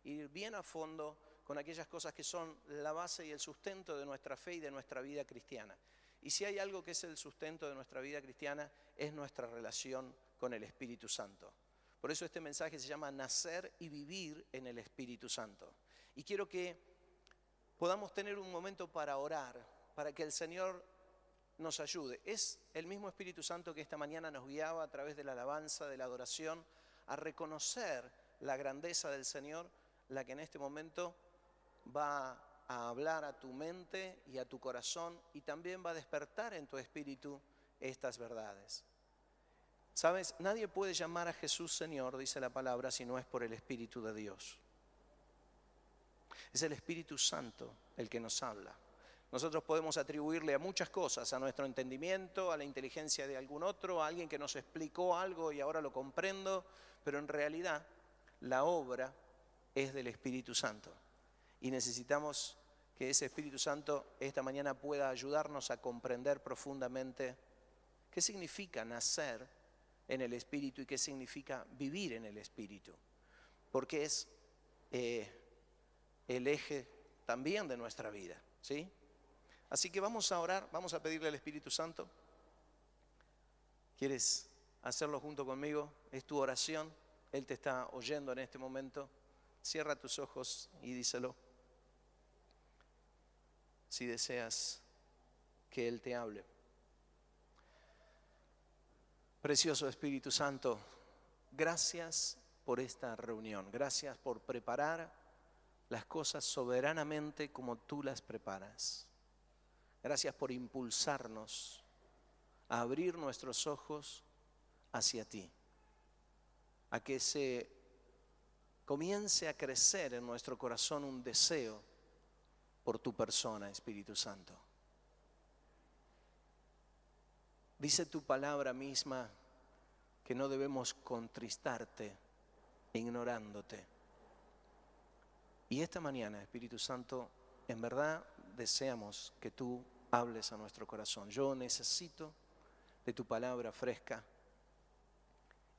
ir bien a fondo con aquellas cosas que son la base y el sustento de nuestra fe y de nuestra vida cristiana. Y si hay algo que es el sustento de nuestra vida cristiana, es nuestra relación con el Espíritu Santo. Por eso este mensaje se llama Nacer y Vivir en el Espíritu Santo. Y quiero que podamos tener un momento para orar, para que el Señor nos ayude. Es el mismo Espíritu Santo que esta mañana nos guiaba a través de la alabanza, de la adoración, a reconocer la grandeza del Señor, la que en este momento va a hablar a tu mente y a tu corazón y también va a despertar en tu espíritu estas verdades. ¿Sabes? Nadie puede llamar a Jesús Señor, dice la palabra, si no es por el Espíritu de Dios. Es el Espíritu Santo el que nos habla. Nosotros podemos atribuirle a muchas cosas, a nuestro entendimiento, a la inteligencia de algún otro, a alguien que nos explicó algo y ahora lo comprendo, pero en realidad la obra es del Espíritu Santo. Y necesitamos que ese Espíritu Santo esta mañana pueda ayudarnos a comprender profundamente qué significa nacer en el Espíritu y qué significa vivir en el Espíritu. Porque es el eje también de nuestra vida, ¿sí? Así que vamos a orar, vamos a pedirle al Espíritu Santo. ¿Quieres hacerlo junto conmigo? Es tu oración, Él te está oyendo en este momento. Cierra tus ojos y díselo. Si deseas que Él te hable. Precioso Espíritu Santo, gracias por esta reunión. Gracias por preparar las cosas soberanamente como tú las preparas. Gracias por impulsarnos a abrir nuestros ojos hacia ti. A que se comience a crecer en nuestro corazón un deseo por tu persona, Espíritu Santo. Dice tu palabra misma que no debemos contristarte ignorándote. Y esta mañana, Espíritu Santo, en verdad deseamos que tú hables a nuestro corazón. Yo necesito de tu palabra fresca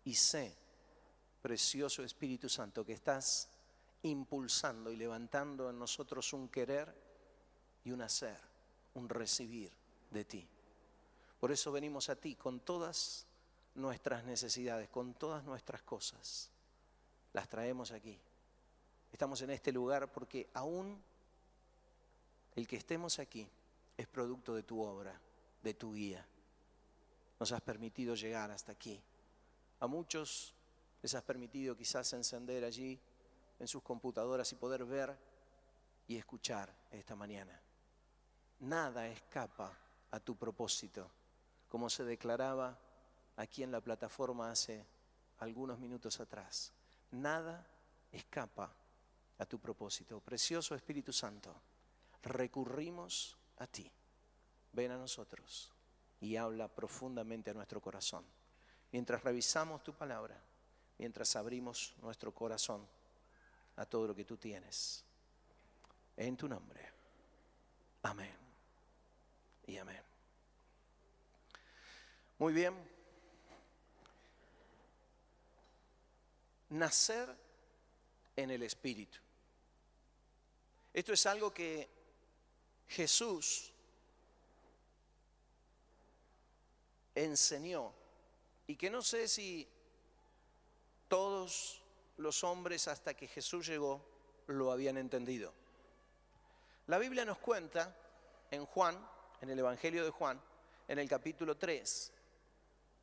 y sé, precioso Espíritu Santo, que estás impulsando y levantando en nosotros un querer y un hacer, un recibir de ti. Por eso venimos a ti con todas nuestras necesidades, con todas nuestras cosas. Las traemos aquí. Estamos en este lugar porque aún el que estemos aquí es producto de tu obra, de tu guía. Nos has permitido llegar hasta aquí. A muchos les has permitido quizás encender allí en sus computadoras y poder ver y escuchar esta mañana. Nada escapa a tu propósito, como se declaraba aquí en la plataforma hace algunos minutos atrás. Nada escapa a tu propósito. Precioso Espíritu Santo, recurrimos a ti. Ven a nosotros y habla profundamente a nuestro corazón. Mientras revisamos tu palabra, mientras abrimos nuestro corazón a todo lo que tú tienes. En tu nombre. Amén. Y amén. Muy bien. Nacer en el Espíritu. Esto es algo que Jesús enseñó y que no sé si todos los hombres hasta que Jesús llegó lo habían entendido. La Biblia nos cuenta en Juan, en el Evangelio de Juan, en el capítulo 3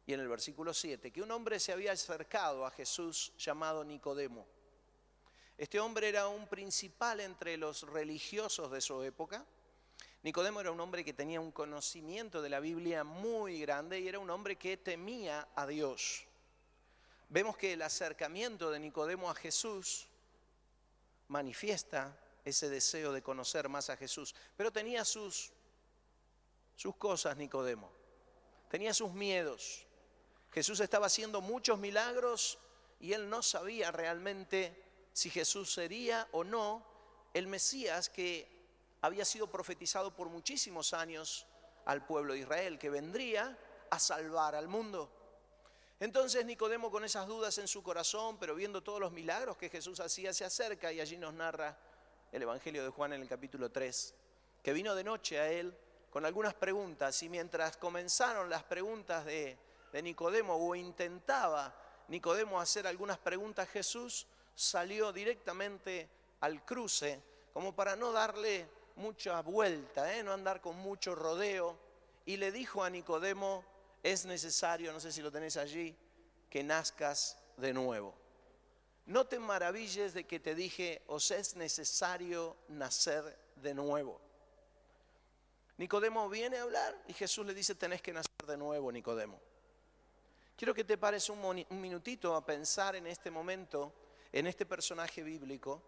y en el versículo 7, que un hombre se había acercado a Jesús llamado Nicodemo. Este hombre era un principal entre los religiosos de su época. Nicodemo era un hombre que tenía un conocimiento de la Biblia muy grande y era un hombre que temía a Dios. Vemos que el acercamiento de Nicodemo a Jesús manifiesta ese deseo de conocer más a Jesús. Pero tenía sus cosas Nicodemo, tenía sus miedos. Jesús estaba haciendo muchos milagros y él no sabía realmente si Jesús sería o no el Mesías que había sido profetizado por muchísimos años al pueblo de Israel, que vendría a salvar al mundo. Entonces Nicodemo, con esas dudas en su corazón, pero viendo todos los milagros que Jesús hacía, se acerca, y allí nos narra el Evangelio de Juan en el capítulo 3, que vino de noche a él con algunas preguntas, y mientras comenzaron las preguntas de Nicodemo, o intentaba Nicodemo hacer algunas preguntas, Jesús salió directamente al cruce, como para no darle mucha vuelta, no andar con mucho rodeo, y le dijo a Nicodemo: es necesario, no sé si lo tenés allí, que nazcas de nuevo. No te maravilles de que te dije, os es necesario nacer de nuevo. Nicodemo viene a hablar y Jesús le dice: tenés que nacer de nuevo, Nicodemo. Quiero que te pares un minutito a pensar en este momento, en este personaje bíblico,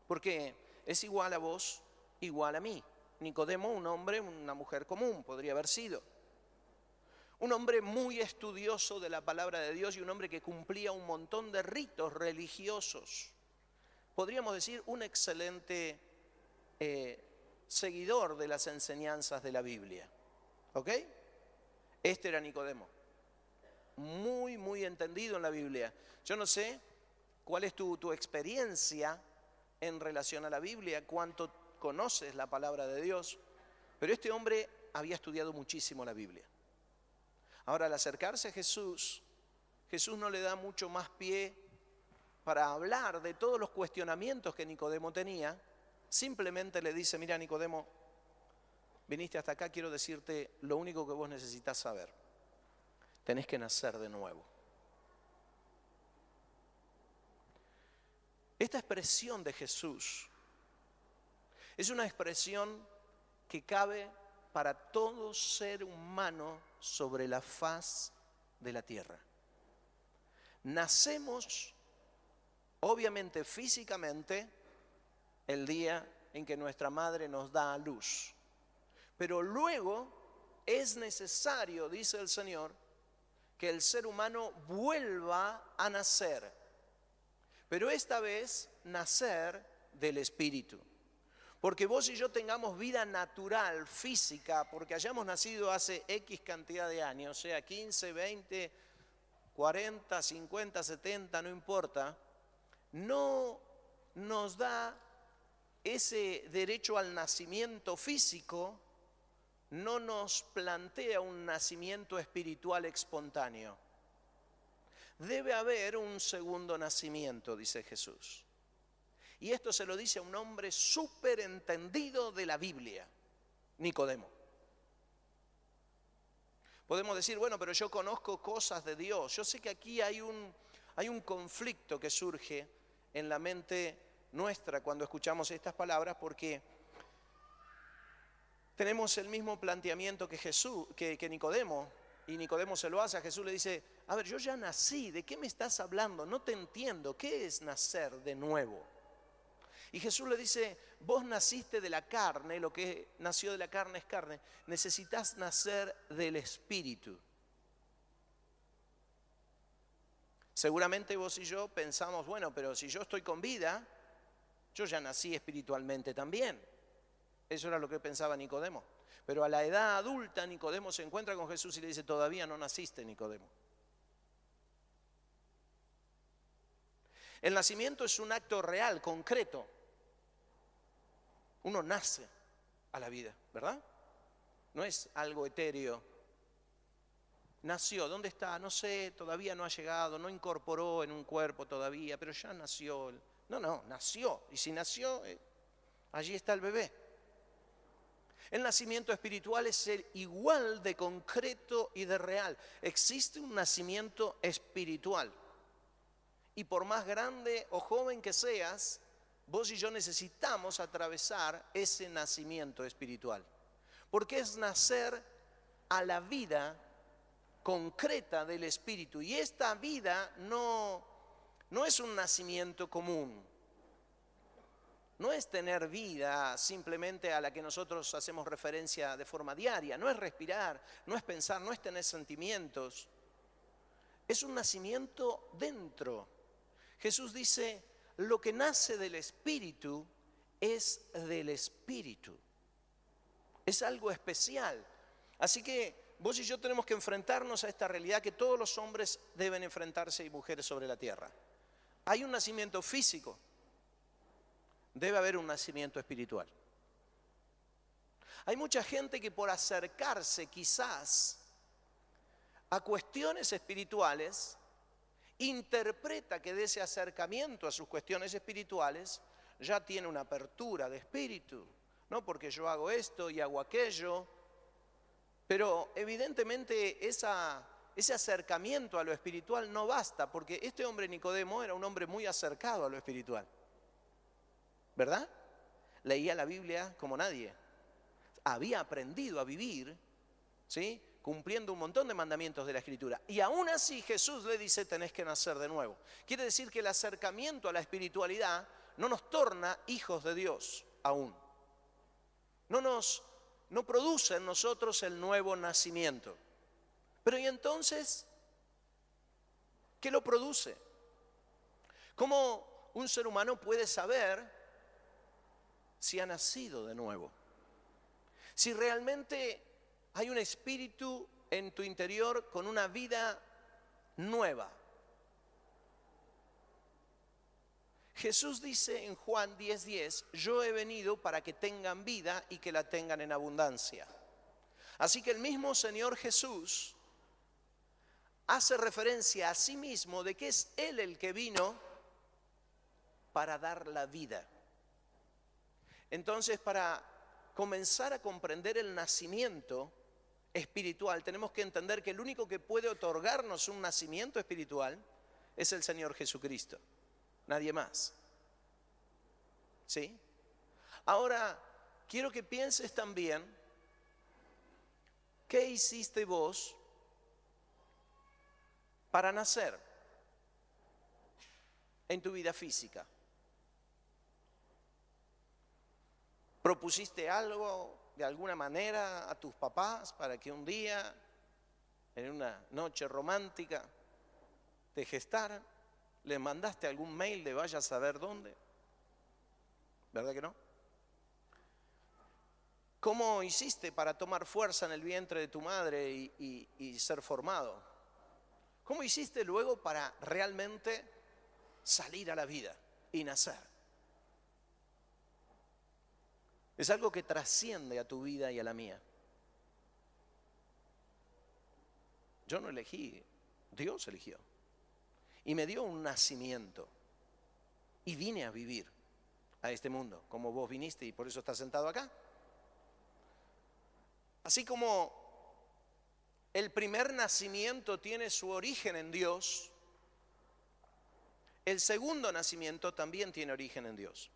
porque es igual a vos, igual a mí. Nicodemo, un hombre, una mujer común, podría haber sido. Un hombre muy estudioso de la palabra de Dios y un hombre que cumplía un montón de ritos religiosos. Podríamos decir un excelente seguidor de las enseñanzas de la Biblia. ¿Ok? Este era Nicodemo. Muy, muy entendido en la Biblia. Yo no sé cuál es tu experiencia en relación a la Biblia, cuánto conoces la palabra de Dios, pero este hombre había estudiado muchísimo la Biblia. Ahora, al acercarse a Jesús, Jesús no le da mucho más pie para hablar de todos los cuestionamientos que Nicodemo tenía. Simplemente le dice: mira, Nicodemo, viniste hasta acá, quiero decirte lo único que vos necesitas saber. Tenés que nacer de nuevo. Esta expresión de Jesús es una expresión que cabe para todo ser humano sobre la faz de la tierra. Nacemos, obviamente físicamente, el día en que nuestra madre nos da a luz. Pero luego es necesario, dice el Señor, que el ser humano vuelva a nacer. Pero esta vez nacer del Espíritu. Porque vos y yo tengamos vida natural, física, porque hayamos nacido hace X cantidad de años, sea 15, 20, 40, 50, 70, no importa, no nos da ese derecho al nacimiento físico, no nos plantea un nacimiento espiritual espontáneo. Debe haber un segundo nacimiento, dice Jesús. Y esto se lo dice a un hombre súper entendido de la Biblia, Nicodemo. Podemos decir, bueno, pero yo conozco cosas de Dios. Yo sé que aquí hay un conflicto que surge en la mente nuestra cuando escuchamos estas palabras, porque tenemos el mismo planteamiento que Nicodemo, y Nicodemo se lo hace a Jesús, le dice: a ver, yo ya nací, ¿de qué me estás hablando? No te entiendo, ¿qué es nacer de nuevo? Y Jesús le dice: vos naciste de la carne, lo que nació de la carne es carne, necesitas nacer del Espíritu. Seguramente vos y yo pensamos, bueno, pero si yo estoy con vida, yo ya nací espiritualmente también. Eso era lo que pensaba Nicodemo. Pero a la edad adulta, Nicodemo se encuentra con Jesús y le dice: todavía no naciste, Nicodemo. El nacimiento es un acto real, concreto. Uno nace a la vida, ¿verdad? No es algo etéreo. Nació, ¿dónde está? No sé, todavía no ha llegado, no incorporó en un cuerpo todavía, pero ya nació. No, nació. Y si nació, allí está el bebé. El nacimiento espiritual es igual de concreto y de real. Existe un nacimiento espiritual. Y por más grande o joven que seas, vos y yo necesitamos atravesar ese nacimiento espiritual. Porque es nacer a la vida concreta del Espíritu. Y esta vida no es un nacimiento común. No es tener vida simplemente a la que nosotros hacemos referencia de forma diaria. No es respirar, no es pensar, no es tener sentimientos. Es un nacimiento dentro. Jesús dice: lo que nace del Espíritu es del Espíritu. Es algo especial. Así que vos y yo tenemos que enfrentarnos a esta realidad que todos los hombres deben enfrentarse y mujeres sobre la tierra. Hay un nacimiento físico, debe haber un nacimiento espiritual. Hay mucha gente que por acercarse quizás a cuestiones espirituales, interpreta que de ese acercamiento a sus cuestiones espirituales ya tiene una apertura de espíritu, ¿no? Porque yo hago esto y hago aquello, pero evidentemente ese acercamiento a lo espiritual no basta, porque este hombre Nicodemo era un hombre muy acercado a lo espiritual, ¿verdad? Leía la Biblia como nadie, había aprendido a vivir, ¿sí?, cumpliendo un montón de mandamientos de la Escritura. Y aún así Jesús le dice, tenés que nacer de nuevo. Quiere decir que el acercamiento a la espiritualidad no nos torna hijos de Dios aún. No produce en nosotros el nuevo nacimiento. Pero ¿y entonces qué lo produce? ¿Cómo un ser humano puede saber si ha nacido de nuevo? Si realmente hay un espíritu en tu interior con una vida nueva. Jesús dice en Juan 10:10, yo he venido para que tengan vida y que la tengan en abundancia. Así que el mismo Señor Jesús hace referencia a sí mismo de que es Él el que vino para dar la vida. Entonces, para comenzar a comprender el nacimiento espiritual, tenemos que entender que el único que puede otorgarnos un nacimiento espiritual es el Señor Jesucristo, nadie más. ¿Sí? Ahora, quiero que pienses también, ¿qué hiciste vos para nacer en tu vida física? ¿Propusiste algo de alguna manera a tus papás para que un día, en una noche romántica, te gestaran? ¿Les mandaste algún mail de vaya a saber dónde? ¿Verdad que no? ¿Cómo hiciste para tomar fuerza en el vientre de tu madre y ser formado? ¿Cómo hiciste luego para realmente salir a la vida y nacer? Es algo que trasciende a tu vida y a la mía. Yo no elegí, Dios eligió. Y me dio un nacimiento. Y vine a vivir a este mundo, como vos viniste y por eso estás sentado acá. Así como el primer nacimiento tiene su origen en Dios, el segundo nacimiento también tiene origen en Dios.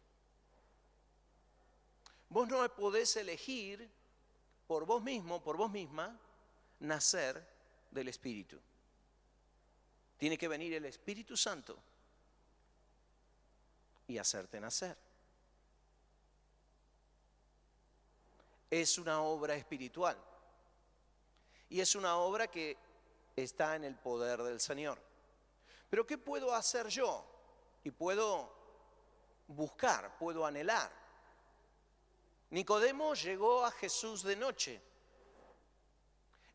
Vos no podés elegir por vos mismo, por vos misma, nacer del Espíritu. Tiene que venir el Espíritu Santo y hacerte nacer. Es una obra espiritual y es una obra que está en el poder del Señor. Pero ¿qué puedo hacer yo? Y puedo buscar, puedo anhelar. Nicodemo llegó a Jesús de noche.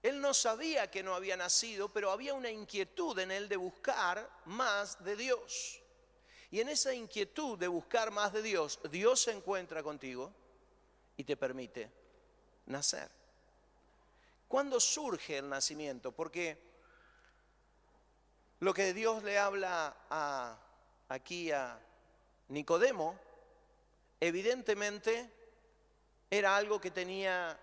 Él no sabía que no había nacido, pero había una inquietud en él de buscar más de Dios. Y en esa inquietud de buscar más de Dios, Dios se encuentra contigo y te permite nacer. ¿Cuándo surge el nacimiento? Porque lo que Dios le habla aquí a Nicodemo, evidentemente era algo que tenía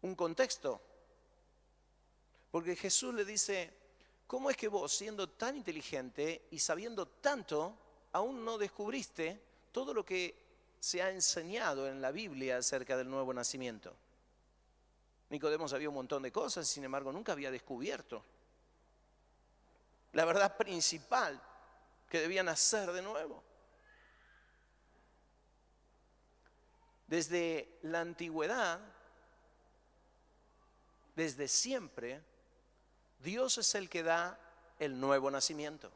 un contexto. Porque Jesús le dice, ¿cómo es que vos, siendo tan inteligente y sabiendo tanto, aún no descubriste todo lo que se ha enseñado en la Biblia acerca del nuevo nacimiento? Nicodemo sabía un montón de cosas, sin embargo nunca había descubierto la verdad principal, que debía nacer de nuevo. Desde la antigüedad, desde siempre, Dios es el que da el nuevo nacimiento.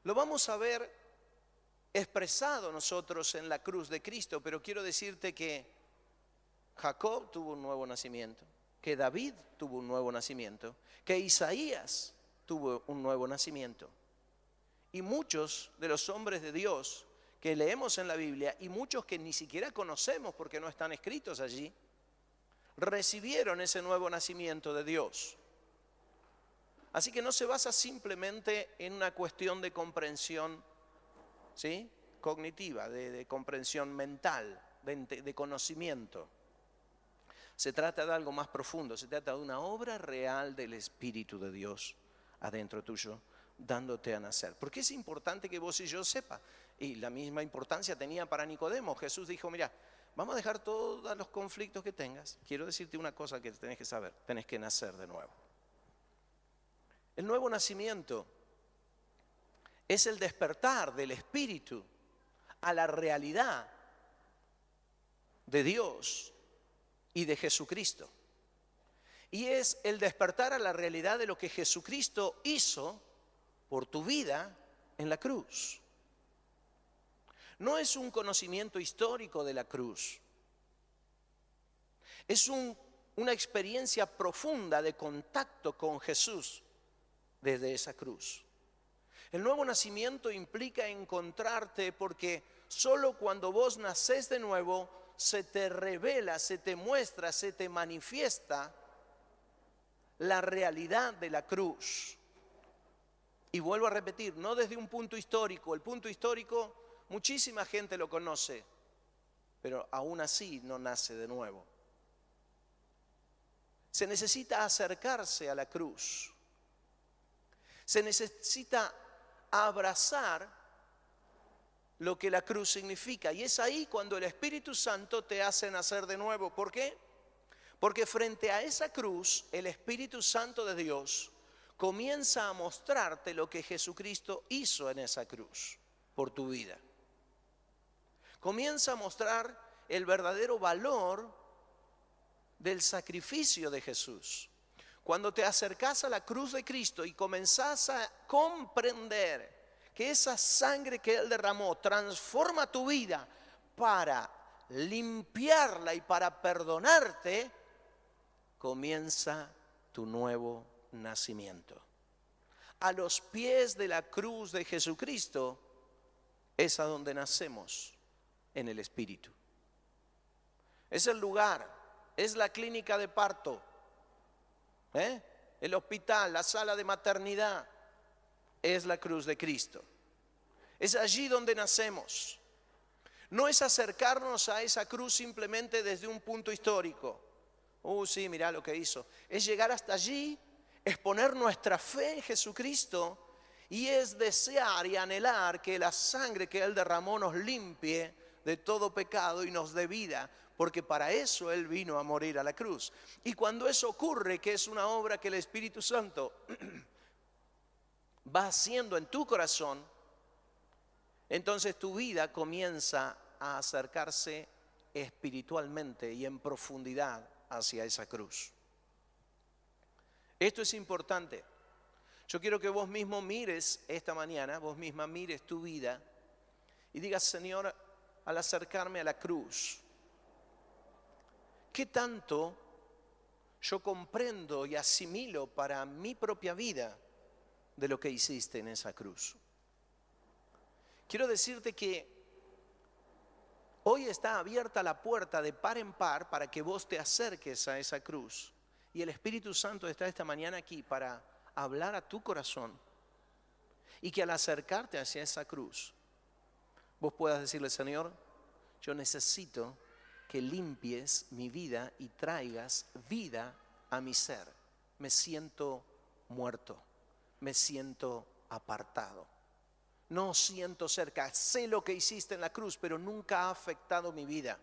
Lo vamos a ver expresado nosotros en la cruz de Cristo, pero quiero decirte que Jacob tuvo un nuevo nacimiento, que David tuvo un nuevo nacimiento, que Isaías tuvo un nuevo nacimiento. Y muchos de los hombres de Dios que leemos en la Biblia, y muchos que ni siquiera conocemos porque no están escritos allí, recibieron ese nuevo nacimiento de Dios. Así que no se basa simplemente en una cuestión de comprensión, ¿sí?, cognitiva, de comprensión mental, de conocimiento. Se trata de algo más profundo, se trata de una obra real del Espíritu de Dios adentro tuyo, dándote a nacer. Porque es importante que vos y yo sepa. Y la misma importancia tenía para Nicodemo. Jesús dijo, mira, vamos a dejar todos los conflictos que tengas. Quiero decirte una cosa que tenés que saber, tenés que nacer de nuevo. El nuevo nacimiento es el despertar del Espíritu a la realidad de Dios y de Jesucristo. Y es el despertar a la realidad de lo que Jesucristo hizo por tu vida en la cruz. No es un conocimiento histórico de la cruz. Es una experiencia profunda de contacto con Jesús desde esa cruz. El nuevo nacimiento implica encontrarte, porque solo cuando vos nacés de nuevo se te revela, se te muestra, se te manifiesta la realidad de la cruz. Y vuelvo a repetir, no desde un punto histórico. El punto histórico muchísima gente lo conoce, pero aún así no nace de nuevo. Se necesita acercarse a la cruz. Se necesita abrazar lo que la cruz significa. Y es ahí cuando el Espíritu Santo te hace nacer de nuevo. ¿Por qué? Porque frente a esa cruz, el Espíritu Santo de Dios comienza a mostrarte lo que Jesucristo hizo en esa cruz por tu vida. Comienza a mostrar el verdadero valor del sacrificio de Jesús. Cuando te acercás a la cruz de Cristo y comenzás a comprender que esa sangre que Él derramó transforma tu vida para limpiarla y para perdonarte, comienza tu nuevo nacimiento. A los pies de la cruz de Jesucristo es a donde nacemos en el Espíritu. Es el lugar, es la clínica de parto, el hospital, la sala de maternidad, es la cruz de Cristo. Es allí donde nacemos. No es acercarnos a esa cruz simplemente desde un punto histórico. Sí, mirá lo que hizo. Es llegar hasta allí, es poner nuestra fe en Jesucristo y es desear y anhelar que la sangre que Él derramó nos limpie de todo pecado y nos dé vida, porque para eso Él vino a morir a la cruz. Y cuando eso ocurre, que es una obra que el Espíritu Santo va haciendo en tu corazón, entonces tu vida comienza a acercarse espiritualmente y en profundidad hacia esa cruz. Esto es importante. Yo quiero que vos mismo mires esta mañana, vos misma mires tu vida y digas, Señor, al acercarme a la cruz, ¿qué tanto yo comprendo y asimilo para mi propia vida de lo que hiciste en esa cruz? Quiero decirte que hoy está abierta la puerta de par en par para que vos te acerques a esa cruz. Y el Espíritu Santo está esta mañana aquí para hablar a tu corazón. Y que al acercarte hacia esa cruz, vos puedas decirle, Señor, yo necesito que limpies mi vida y traigas vida a mi ser. Me siento muerto, me siento apartado. No siento cerca, sé lo que hiciste en la cruz, pero nunca ha afectado mi vida.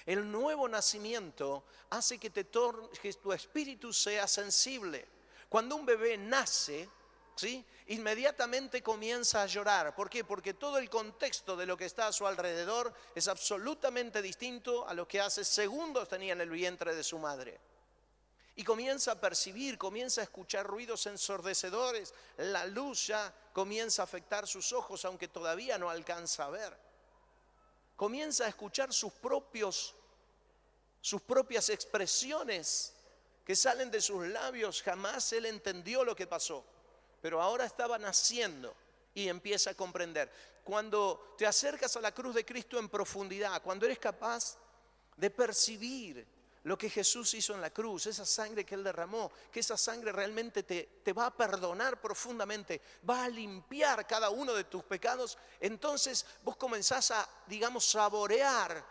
El nuevo nacimiento hace que tu espíritu sea sensible. Cuando un bebé nace, ¿sí?, inmediatamente comienza a llorar. ¿Por qué? Porque todo el contexto de lo que está a su alrededor es absolutamente distinto a lo que hace segundos tenía en el vientre de su madre. Y comienza a percibir, comienza a escuchar ruidos ensordecedores. La luz ya comienza a afectar sus ojos, aunque todavía no alcanza a ver. Comienza a escuchar sus propios sus propias expresiones que salen de sus labios, jamás él entendió lo que pasó. Pero ahora estaba naciendo y empieza a comprender. Cuando te acercas a la cruz de Cristo en profundidad, cuando eres capaz de percibir lo que Jesús hizo en la cruz, esa sangre que Él derramó, que esa sangre realmente te va a perdonar profundamente, va a limpiar cada uno de tus pecados, entonces vos comenzás a, digamos, saborear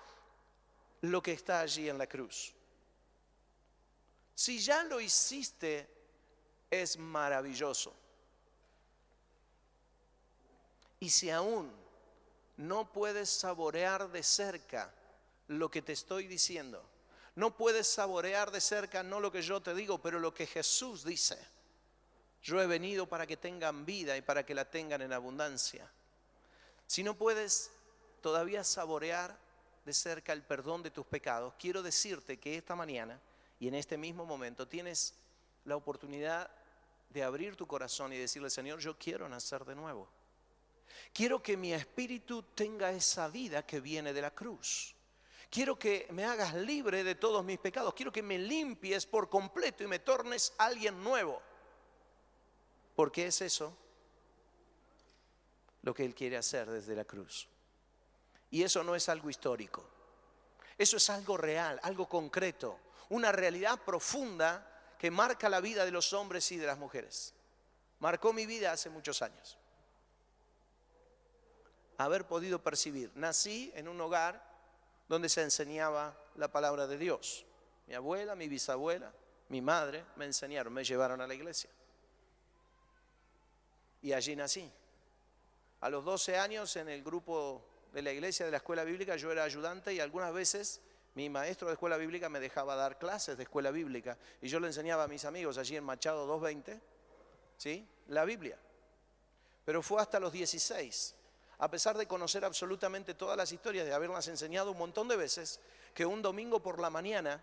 lo que está allí en la cruz. Si ya lo hiciste, es maravilloso. Y si aún no puedes saborear de cerca lo que te estoy diciendo, no puedes saborear de cerca no lo que yo te digo, pero lo que Jesús dice: yo he venido para que tengan vida y para que la tengan en abundancia. Si no puedes todavía saborear de cerca el perdón de tus pecados, quiero decirte que esta mañana y en este mismo momento tienes la oportunidad de abrir tu corazón y decirle: Señor, yo quiero nacer de nuevo. Quiero que mi espíritu tenga esa vida que viene de la cruz. Quiero que me hagas libre de todos mis pecados. Quiero que me limpies por completo y me tornes alguien nuevo. Porque es eso lo que Él quiere hacer desde la cruz. Y eso no es algo histórico. Eso es algo real, algo concreto. Una realidad profunda que marca la vida de los hombres y de las mujeres. Marcó mi vida hace muchos años. Haber podido percibir. Nací en un hogar donde se enseñaba la palabra de Dios. Mi abuela, mi bisabuela, mi madre me enseñaron, me llevaron a la iglesia. Y allí nací. A los 12 años en el grupo de la iglesia de la escuela bíblica yo era ayudante y algunas veces mi maestro de escuela bíblica me dejaba dar clases de escuela bíblica y yo le enseñaba a mis amigos allí en Machado 220, ¿sí?, la Biblia. Pero fue hasta los 16, a pesar de conocer absolutamente todas las historias, de haberlas enseñado un montón de veces, que un domingo por la mañana,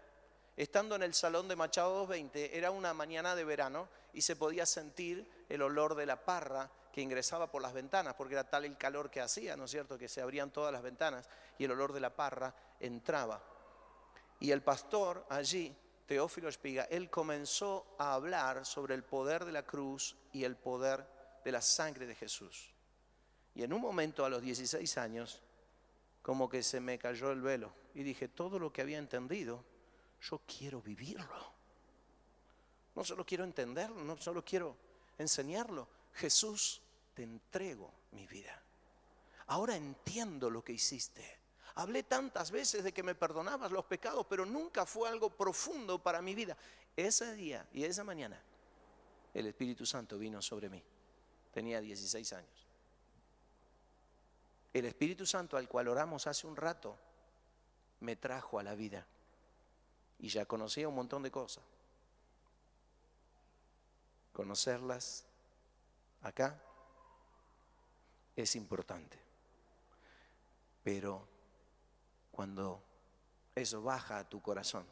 estando en el salón de Machado 220, era una mañana de verano y se podía sentir el olor de la parra que ingresaba por las ventanas, porque era tal el calor que hacía, ¿no es cierto?, que se abrían todas las ventanas y el olor de la parra entraba. Y el pastor allí, Teófilo Espiga, él comenzó a hablar sobre el poder de la cruz y el poder de la sangre de Jesús. Y en un momento, a los 16 años, como que se me cayó el velo y dije: todo lo que había entendido, yo quiero vivirlo. No solo quiero entenderlo, no solo quiero enseñarlo. Jesús, te entrego mi vida. Ahora entiendo lo que hiciste. Hablé tantas veces de que me perdonabas los pecados, pero nunca fue algo profundo para mi vida. Ese día y esa mañana, el Espíritu Santo vino sobre mí. Tenía 16 años. El Espíritu Santo al cual oramos hace un rato me trajo a la vida y ya conocía un montón de cosas. Conocerlas acá es importante, pero cuando eso baja a tu corazón,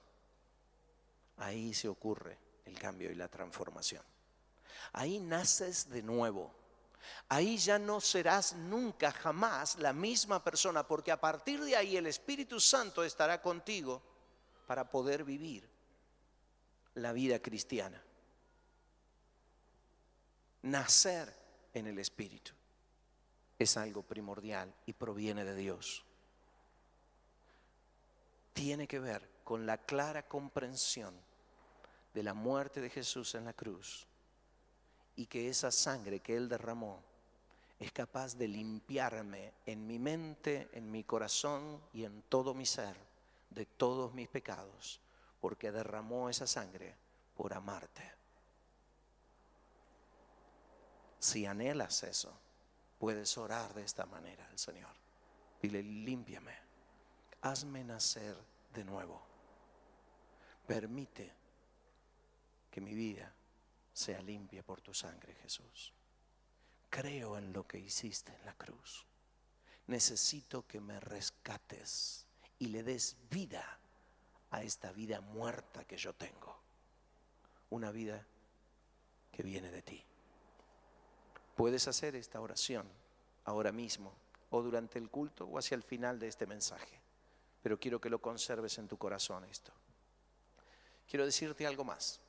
ahí se ocurre el cambio y la transformación. Ahí naces de nuevo. Ahí ya no serás nunca, jamás la misma persona, porque a partir de ahí el Espíritu Santo estará contigo para poder vivir la vida cristiana. Nacer en el Espíritu es algo primordial y proviene de Dios. Tiene que ver con la clara comprensión de la muerte de Jesús en la cruz y que esa sangre que Él derramó es capaz de limpiarme en mi mente, en mi corazón y en todo mi ser de todos mis pecados, porque derramó esa sangre por amarte. Si anhelas eso, puedes orar de esta manera al Señor. Dile: límpiame, hazme nacer de nuevo. Permite que mi vida sea limpia por tu sangre, Jesús. Creo en lo que hiciste en la cruz. Necesito que me rescates y le des vida a esta vida muerta que yo tengo. Una vida que viene de ti. Puedes hacer esta oración ahora mismo, o durante el culto, o hacia el final de este mensaje. pero quiero que lo conserves en tu corazón esto. Quiero decirte algo más.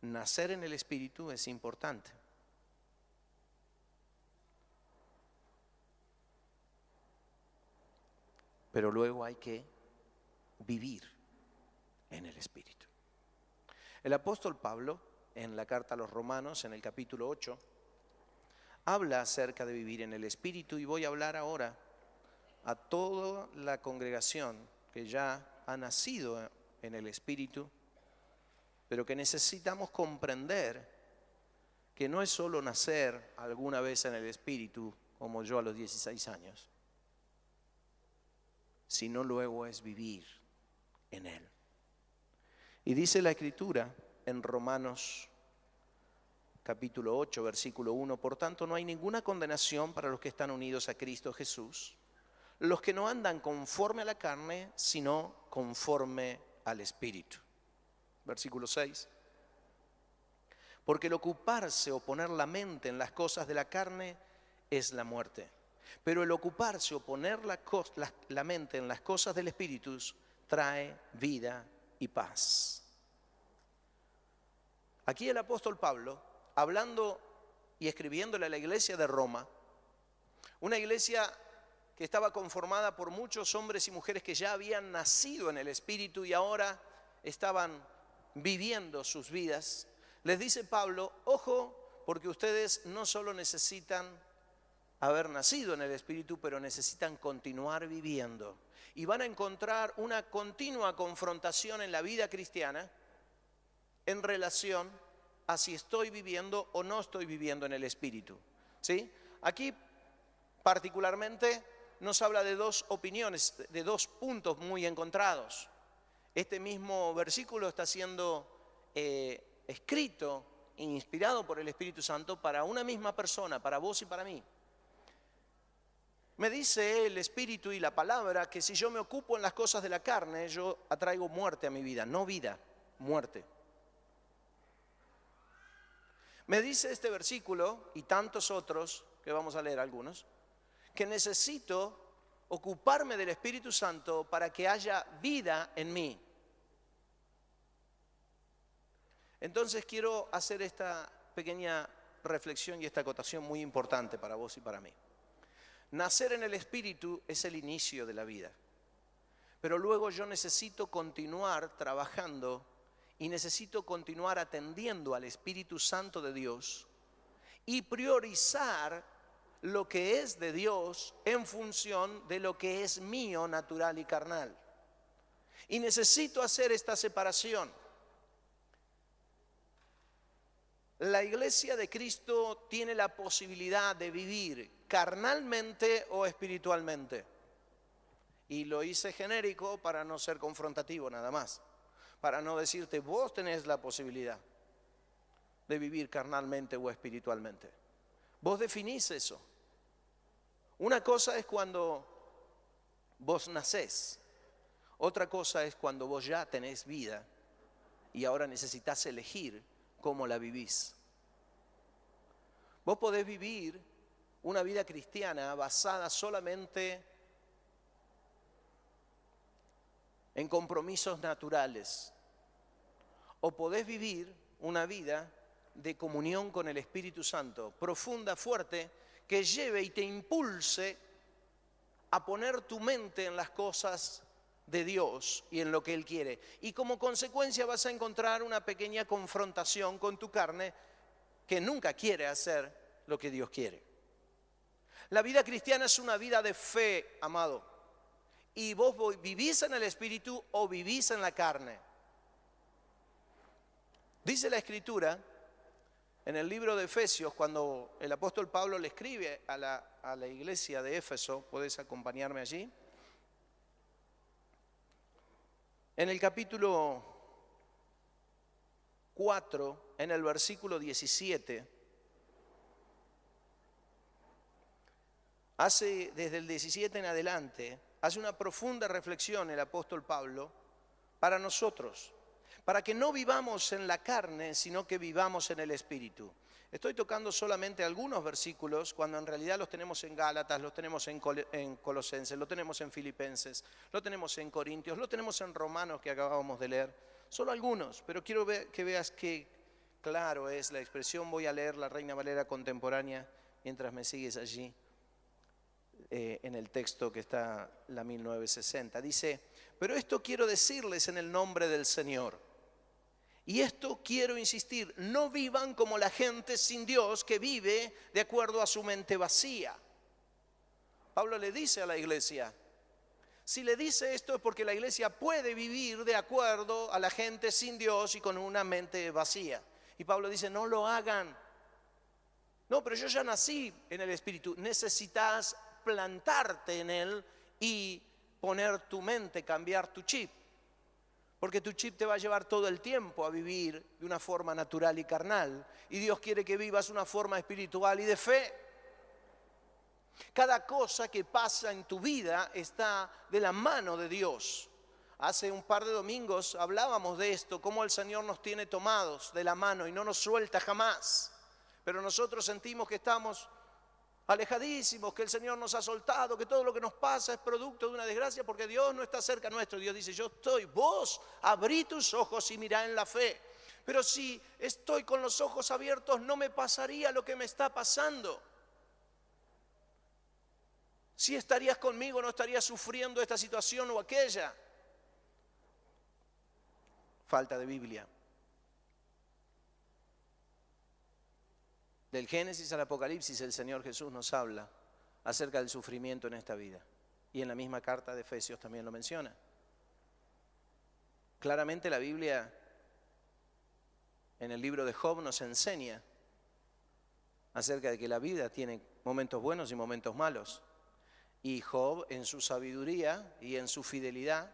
Nacer en el Espíritu es importante. Pero luego hay que vivir en el Espíritu. El apóstol Pablo, en la carta a los Romanos, en el capítulo 8, habla acerca de vivir en el Espíritu, y voy a hablar ahora a toda la congregación que ya ha nacido en el Espíritu, pero que necesitamos comprender que no es solo nacer alguna vez en el Espíritu, como yo a los 16 años, sino luego es vivir en Él. Y dice la Escritura en Romanos capítulo 8, versículo 1, por tanto no hay ninguna condenación para los que están unidos a Cristo Jesús, los que no andan conforme a la carne, sino conforme al Espíritu. Versículo 6. Porque el ocuparse o poner la mente en las cosas de la carne es la muerte. Pero el ocuparse o poner la mente en las cosas del Espíritu trae vida y paz. Aquí el apóstol Pablo, hablando y escribiéndole a la iglesia de Roma, una iglesia que estaba conformada por muchos hombres y mujeres que ya habían nacido en el Espíritu y ahora estaban viviendo sus vidas, les dice Pablo, ojo, porque ustedes no solo necesitan haber nacido en el Espíritu, pero necesitan continuar viviendo. Y van a encontrar una continua confrontación en la vida cristiana en relación a si estoy viviendo o no estoy viviendo en el Espíritu. ¿Sí? Aquí particularmente nos habla de dos opiniones, de dos puntos muy encontrados. Este mismo versículo está siendo escrito, inspirado por el Espíritu Santo para una misma persona, para vos y para mí. Me dice el Espíritu y la palabra que si yo me ocupo en las cosas de la carne, yo atraigo muerte a mi vida, no vida, muerte. Me dice este versículo y tantos otros, que vamos a leer algunos, que necesito ocuparme del Espíritu Santo para que haya vida en mí. Entonces quiero hacer esta pequeña reflexión y esta acotación muy importante para vos y para mí. Nacer en el Espíritu es el inicio de la vida, pero luego yo necesito continuar trabajando y necesito continuar atendiendo al Espíritu Santo de Dios y priorizar lo que es de Dios en función de lo que es mío, natural y carnal. Y necesito hacer esta separación. La iglesia de Cristo tiene la posibilidad de vivir carnalmente o espiritualmente. Y lo hice genérico para no ser confrontativo nada más. Para no decirte, vos tenés la posibilidad de vivir carnalmente o espiritualmente. Vos definís eso. Una cosa es cuando vos nacés. Otra cosa es cuando vos ya tenés vida y ahora necesitas elegir cómo la vivís. Vos podés vivir una vida cristiana basada solamente en compromisos naturales, o podés vivir una vida de comunión con el Espíritu Santo, profunda, fuerte, que lleve y te impulse a poner tu mente en las cosas de Dios y en lo que Él quiere. Y como consecuencia vas a encontrar una pequeña confrontación con tu carne que nunca quiere hacer lo que Dios quiere. La vida cristiana es una vida de fe, amado. Y vos vivís en el Espíritu o vivís en la carne. Dice la Escritura en el libro de Efesios, cuando el apóstol Pablo le escribe a la iglesia de Éfeso, ¿podés acompañarme allí? En el capítulo 4, en el versículo 17, desde el 17 en adelante, hace una profunda reflexión el apóstol Pablo para nosotros, para que no vivamos en la carne, sino que vivamos en el Espíritu. Estoy tocando solamente algunos versículos cuando en realidad los tenemos en Gálatas, los tenemos en Colosenses, los tenemos en Filipenses, los tenemos en Corintios, los tenemos en Romanos que acabamos de leer. Solo algunos, pero quiero que veas qué claro es la expresión. Voy a leer la Reina Valera contemporánea mientras me sigues allí en el texto que está la 1960. Dice: pero esto quiero decirles en el nombre del Señor. Y esto quiero insistir, no vivan como la gente sin Dios que vive de acuerdo a su mente vacía. Pablo le dice a la iglesia, si le dice esto es porque la iglesia puede vivir de acuerdo a la gente sin Dios y con una mente vacía. Y Pablo dice, no lo hagan. No, pero yo ya nací en el Espíritu. Necesitas plantarte en Él y poner tu mente, cambiar tu chip. Porque tu chip te va a llevar todo el tiempo a vivir de una forma natural y carnal. Y Dios quiere que vivas una forma espiritual y de fe. Cada cosa que pasa en tu vida está de la mano de Dios. Hace un par de domingos hablábamos de esto, cómo el Señor nos tiene tomados de la mano y no nos suelta jamás. Pero nosotros sentimos que estamos alejadísimos, que el Señor nos ha soltado, que todo lo que nos pasa es producto de una desgracia porque Dios no está cerca nuestro. Dios dice, yo estoy, vos abrí tus ojos y mirá en la fe. Pero si estoy con los ojos abiertos no me pasaría lo que me está pasando. Si estarías conmigo no estarías sufriendo esta situación o aquella. Falta de Biblia. Del Génesis al Apocalipsis el Señor Jesús nos habla acerca del sufrimiento en esta vida. Y en la misma carta de Efesios también lo menciona. Claramente la Biblia en el libro de Job nos enseña acerca de que la vida tiene momentos buenos y momentos malos. Y Job en su sabiduría y en su fidelidad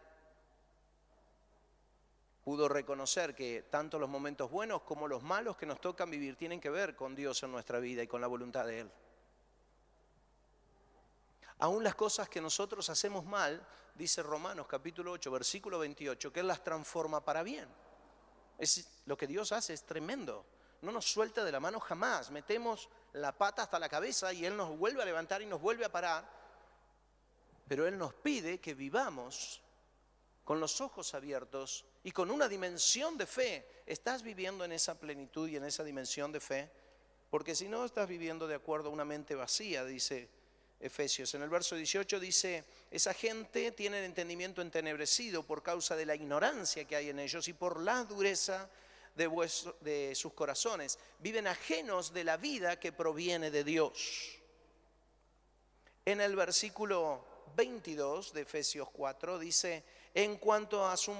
pudo reconocer que tanto los momentos buenos como los malos que nos tocan vivir tienen que ver con Dios en nuestra vida y con la voluntad de Él. Aún las cosas que nosotros hacemos mal, dice Romanos capítulo 8, versículo 28, que Él las transforma para bien. Lo que Dios hace es tremendo. No nos suelta de la mano jamás. Metemos la pata hasta la cabeza y Él nos vuelve a levantar y nos vuelve a parar. Pero Él nos pide que vivamos con los ojos abiertos y con una dimensión de fe. ¿Estás viviendo en esa plenitud y en esa dimensión de fe? Porque si no, estás viviendo de acuerdo a una mente vacía, dice Efesios. En el verso 18 dice, esa gente tiene el entendimiento entenebrecido por causa de la ignorancia que hay en ellos y por la dureza de sus corazones. Viven ajenos de la vida que proviene de Dios. En el versículo 22 de Efesios 4 dice, en cuanto a su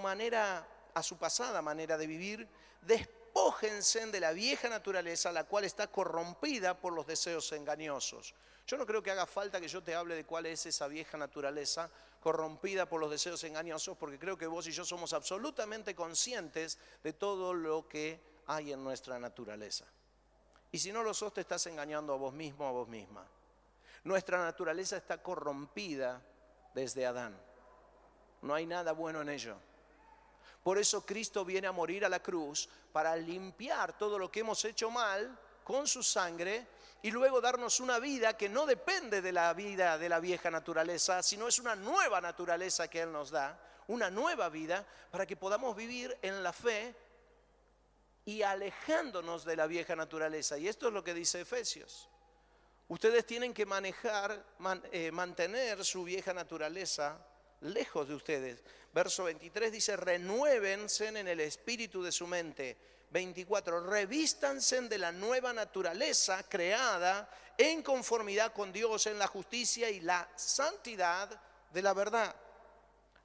pasada manera de vivir, despójense de la vieja naturaleza, la cual está corrompida por los deseos engañosos. Yo no creo que haga falta que yo te hable de cuál es esa vieja naturaleza corrompida por los deseos engañosos, porque creo que vos y yo somos absolutamente conscientes de todo lo que hay en nuestra naturaleza. Y si no lo sos, te estás engañando a vos mismo o a vos misma. Nuestra naturaleza está corrompida desde Adán. No hay nada bueno en ello. Por eso Cristo viene a morir a la cruz para limpiar todo lo que hemos hecho mal con su sangre y luego darnos una vida que no depende de la vida de la vieja naturaleza, sino es una nueva naturaleza que Él nos da, una nueva vida para que podamos vivir en la fe y alejándonos de la vieja naturaleza. Y esto es lo que dice Efesios. Ustedes tienen que mantener su vieja naturaleza lejos de ustedes. Verso 23 dice, renuévense en el espíritu de su mente. 24, revístanse de la nueva naturaleza creada en conformidad con Dios en la justicia y la santidad de la verdad.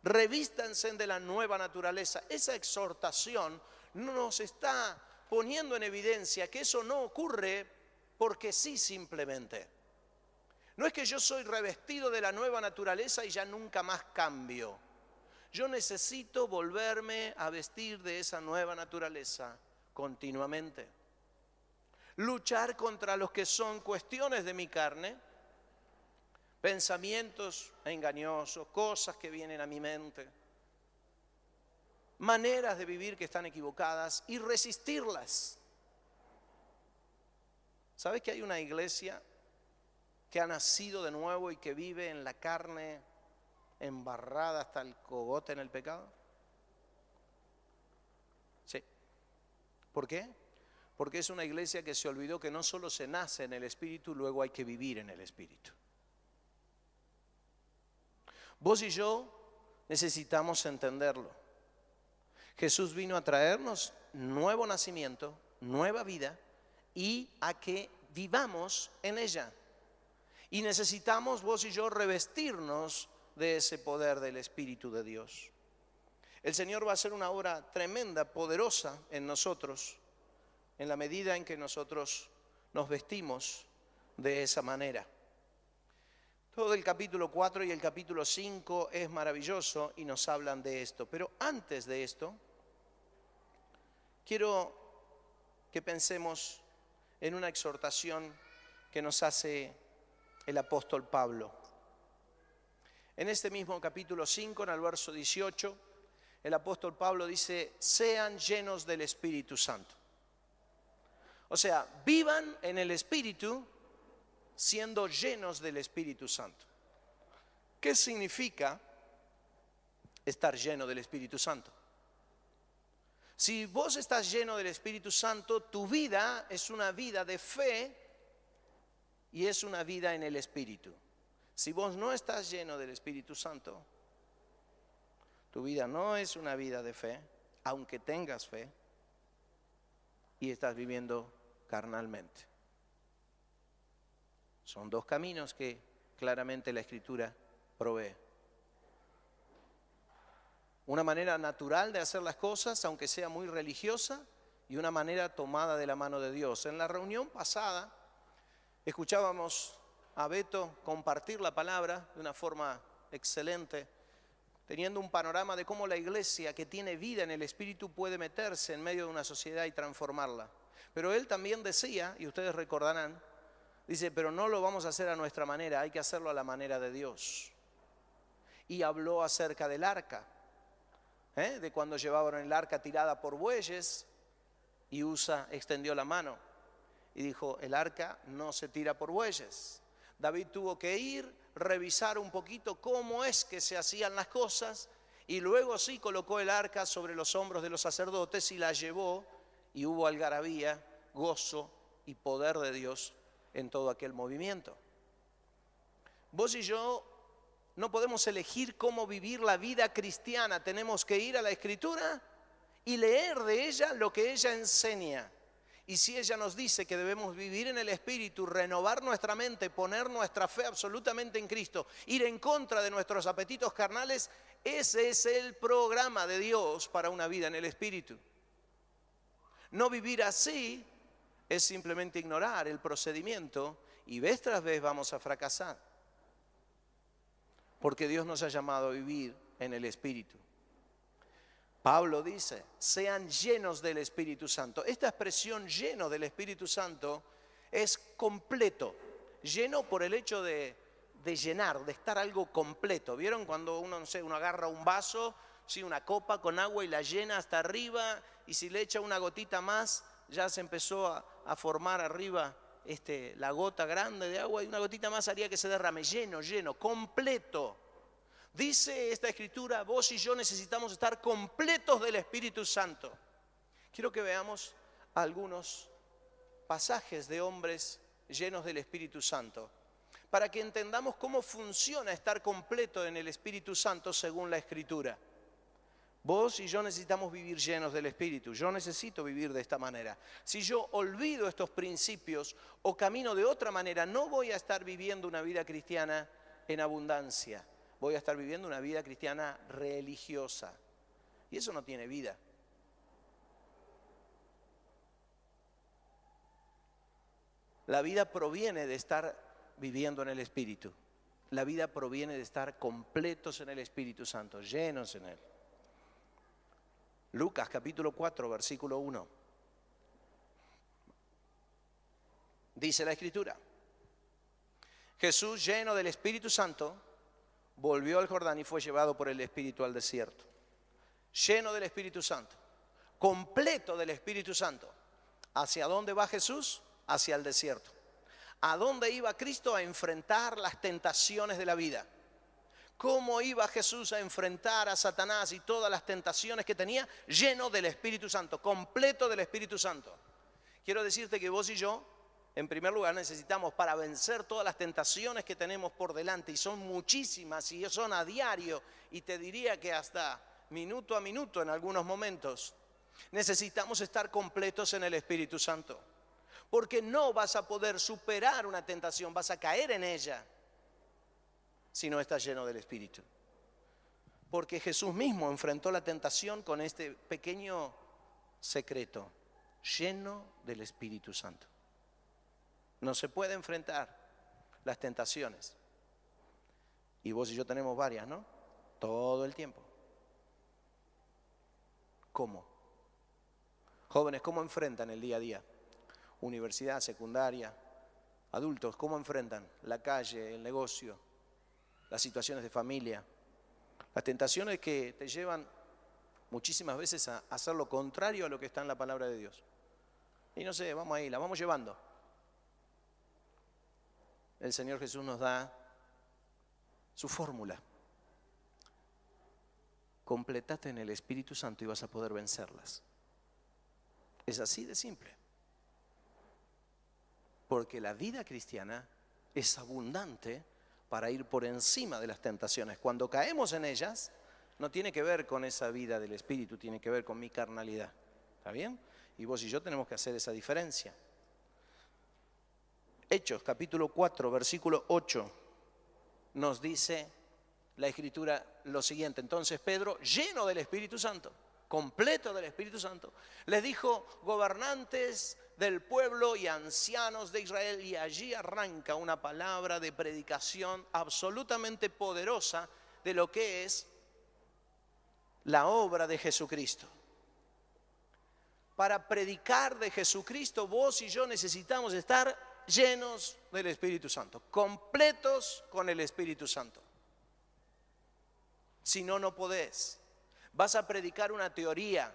Revístanse de la nueva naturaleza. Esa exhortación nos está poniendo en evidencia que eso no ocurre porque sí simplemente. No es que yo soy revestido de la nueva naturaleza y ya nunca más cambio. Yo necesito volverme a vestir de esa nueva naturaleza continuamente. Luchar contra los que son cuestiones de mi carne, pensamientos engañosos, cosas que vienen a mi mente, maneras de vivir que están equivocadas y resistirlas. ¿Sabes que hay una iglesia que ha nacido de nuevo y que vive en la carne embarrada hasta el cogote en el pecado? Sí. ¿Por qué? Porque es una iglesia que se olvidó que no solo se nace en el Espíritu, luego hay que vivir en el Espíritu. Vos y yo necesitamos entenderlo. Jesús vino a traernos nuevo nacimiento, nueva vida y a que vivamos en ella. Y necesitamos vos y yo revestirnos de ese poder del Espíritu de Dios. El Señor va a hacer una obra tremenda, poderosa en nosotros, en la medida en que nosotros nos vestimos de esa manera. Todo el capítulo 4 y el capítulo 5 es maravilloso y nos hablan de esto. Pero antes de esto, quiero que pensemos en una exhortación que nos hace el apóstol Pablo. En este mismo capítulo 5, en el verso 18, el apóstol Pablo dice: sean llenos del Espíritu Santo. O sea, vivan en el Espíritu siendo llenos del Espíritu Santo. ¿Qué significa estar lleno del Espíritu Santo? Si vos estás lleno del Espíritu Santo, tu vida es una vida de fe y es una vida en el Espíritu. Si vos no estás lleno del Espíritu Santo, tu vida no es una vida de fe, aunque tengas fe, y estás viviendo carnalmente. Son dos caminos que claramente la Escritura provee. Una manera natural de hacer las cosas, aunque sea muy religiosa, y una manera tomada de la mano de Dios. En la reunión pasada escuchábamos a Beto compartir la palabra de una forma excelente, teniendo un panorama de cómo la iglesia que tiene vida en el Espíritu puede meterse en medio de una sociedad y transformarla. Pero él también decía, y ustedes recordarán, dice, pero no lo vamos a hacer a nuestra manera, hay que hacerlo a la manera de Dios. Y habló acerca del arca, de cuando llevaban el arca tirada por bueyes y Usa extendió la mano y dijo, el arca no se tira por bueyes. David tuvo que ir, revisar un poquito cómo es que se hacían las cosas y luego sí colocó el arca sobre los hombros de los sacerdotes y la llevó y hubo algarabía, gozo y poder de Dios en todo aquel movimiento. Vos y yo no podemos elegir cómo vivir la vida cristiana, tenemos que ir a la Escritura y leer de ella lo que ella enseña. Y si ella nos dice que debemos vivir en el Espíritu, renovar nuestra mente, poner nuestra fe absolutamente en Cristo, ir en contra de nuestros apetitos carnales, ese es el programa de Dios para una vida en el Espíritu. No vivir así es simplemente ignorar el procedimiento y vez tras vez vamos a fracasar. Porque Dios nos ha llamado a vivir en el Espíritu. Pablo dice, sean llenos del Espíritu Santo. Esta expresión lleno del Espíritu Santo es completo. Lleno por el hecho de llenar, de estar algo completo. ¿Vieron cuando uno agarra un vaso, ¿sí? Una copa con agua y la llena hasta arriba? Y si le echa una gotita más, ya se empezó a formar arriba la gota grande de agua y una gotita más haría que se derrame. Lleno, completo. Dice esta Escritura, vos y yo necesitamos estar completos del Espíritu Santo. Quiero que veamos algunos pasajes de hombres llenos del Espíritu Santo, para que entendamos cómo funciona estar completo en el Espíritu Santo según la Escritura. Vos y yo necesitamos vivir llenos del Espíritu. Yo necesito vivir de esta manera. Si yo olvido estos principios o camino de otra manera, no voy a estar viviendo una vida cristiana en abundancia. Voy a estar viviendo una vida cristiana religiosa. Y eso no tiene vida. La vida proviene de estar viviendo en el Espíritu. La vida proviene de estar completos en el Espíritu Santo, llenos en Él. Lucas capítulo 4, versículo 1. Dice la Escritura, Jesús, lleno del Espíritu Santo, volvió al Jordán y fue llevado por el Espíritu al desierto. Lleno del Espíritu Santo, completo del Espíritu Santo. ¿Hacia dónde va Jesús? hacia el desierto. ¿A dónde iba Cristo? A enfrentar las tentaciones de la vida. ¿Cómo iba Jesús a enfrentar a Satanás y todas las tentaciones que tenía? Lleno del Espíritu Santo, completo del Espíritu Santo. Quiero decirte que vos y yo, en primer lugar, necesitamos, para vencer todas las tentaciones que tenemos por delante, y son muchísimas y son a diario, y te diría que hasta minuto a minuto en algunos momentos, necesitamos estar completos en el Espíritu Santo. Porque no vas a poder superar una tentación, vas a caer en ella si no estás lleno del Espíritu. Porque Jesús mismo enfrentó la tentación con este pequeño secreto: lleno del Espíritu Santo. No se puede enfrentar las tentaciones. Y vos y yo tenemos varias, ¿no? Todo el tiempo. ¿Cómo? Jóvenes, ¿cómo enfrentan el día a día? Universidad, secundaria, adultos, ¿cómo enfrentan la calle, el negocio, las situaciones de familia? Las tentaciones que te llevan muchísimas veces a hacer lo contrario a lo que está en la palabra de Dios. Y no sé, vamos ahí, la vamos llevando. El Señor Jesús nos da su fórmula. Completate en el Espíritu Santo y vas a poder vencerlas. Es así de simple. Porque la vida cristiana es abundante para ir por encima de las tentaciones. Cuando caemos en ellas, no tiene que ver con esa vida del Espíritu, tiene que ver con mi carnalidad. ¿Está bien? Y vos y yo tenemos que hacer esa diferencia. Hechos, capítulo 4, versículo 8, nos dice la Escritura lo siguiente. Entonces Pedro, lleno del Espíritu Santo, completo del Espíritu Santo, les dijo: gobernantes del pueblo y ancianos de Israel. Y allí arranca una palabra de predicación absolutamente poderosa de lo que es la obra de Jesucristo. Para predicar de Jesucristo, vos y yo necesitamos estar llenos del Espíritu Santo, completos con el Espíritu Santo. Si no, no podés. Vas a predicar una teoría,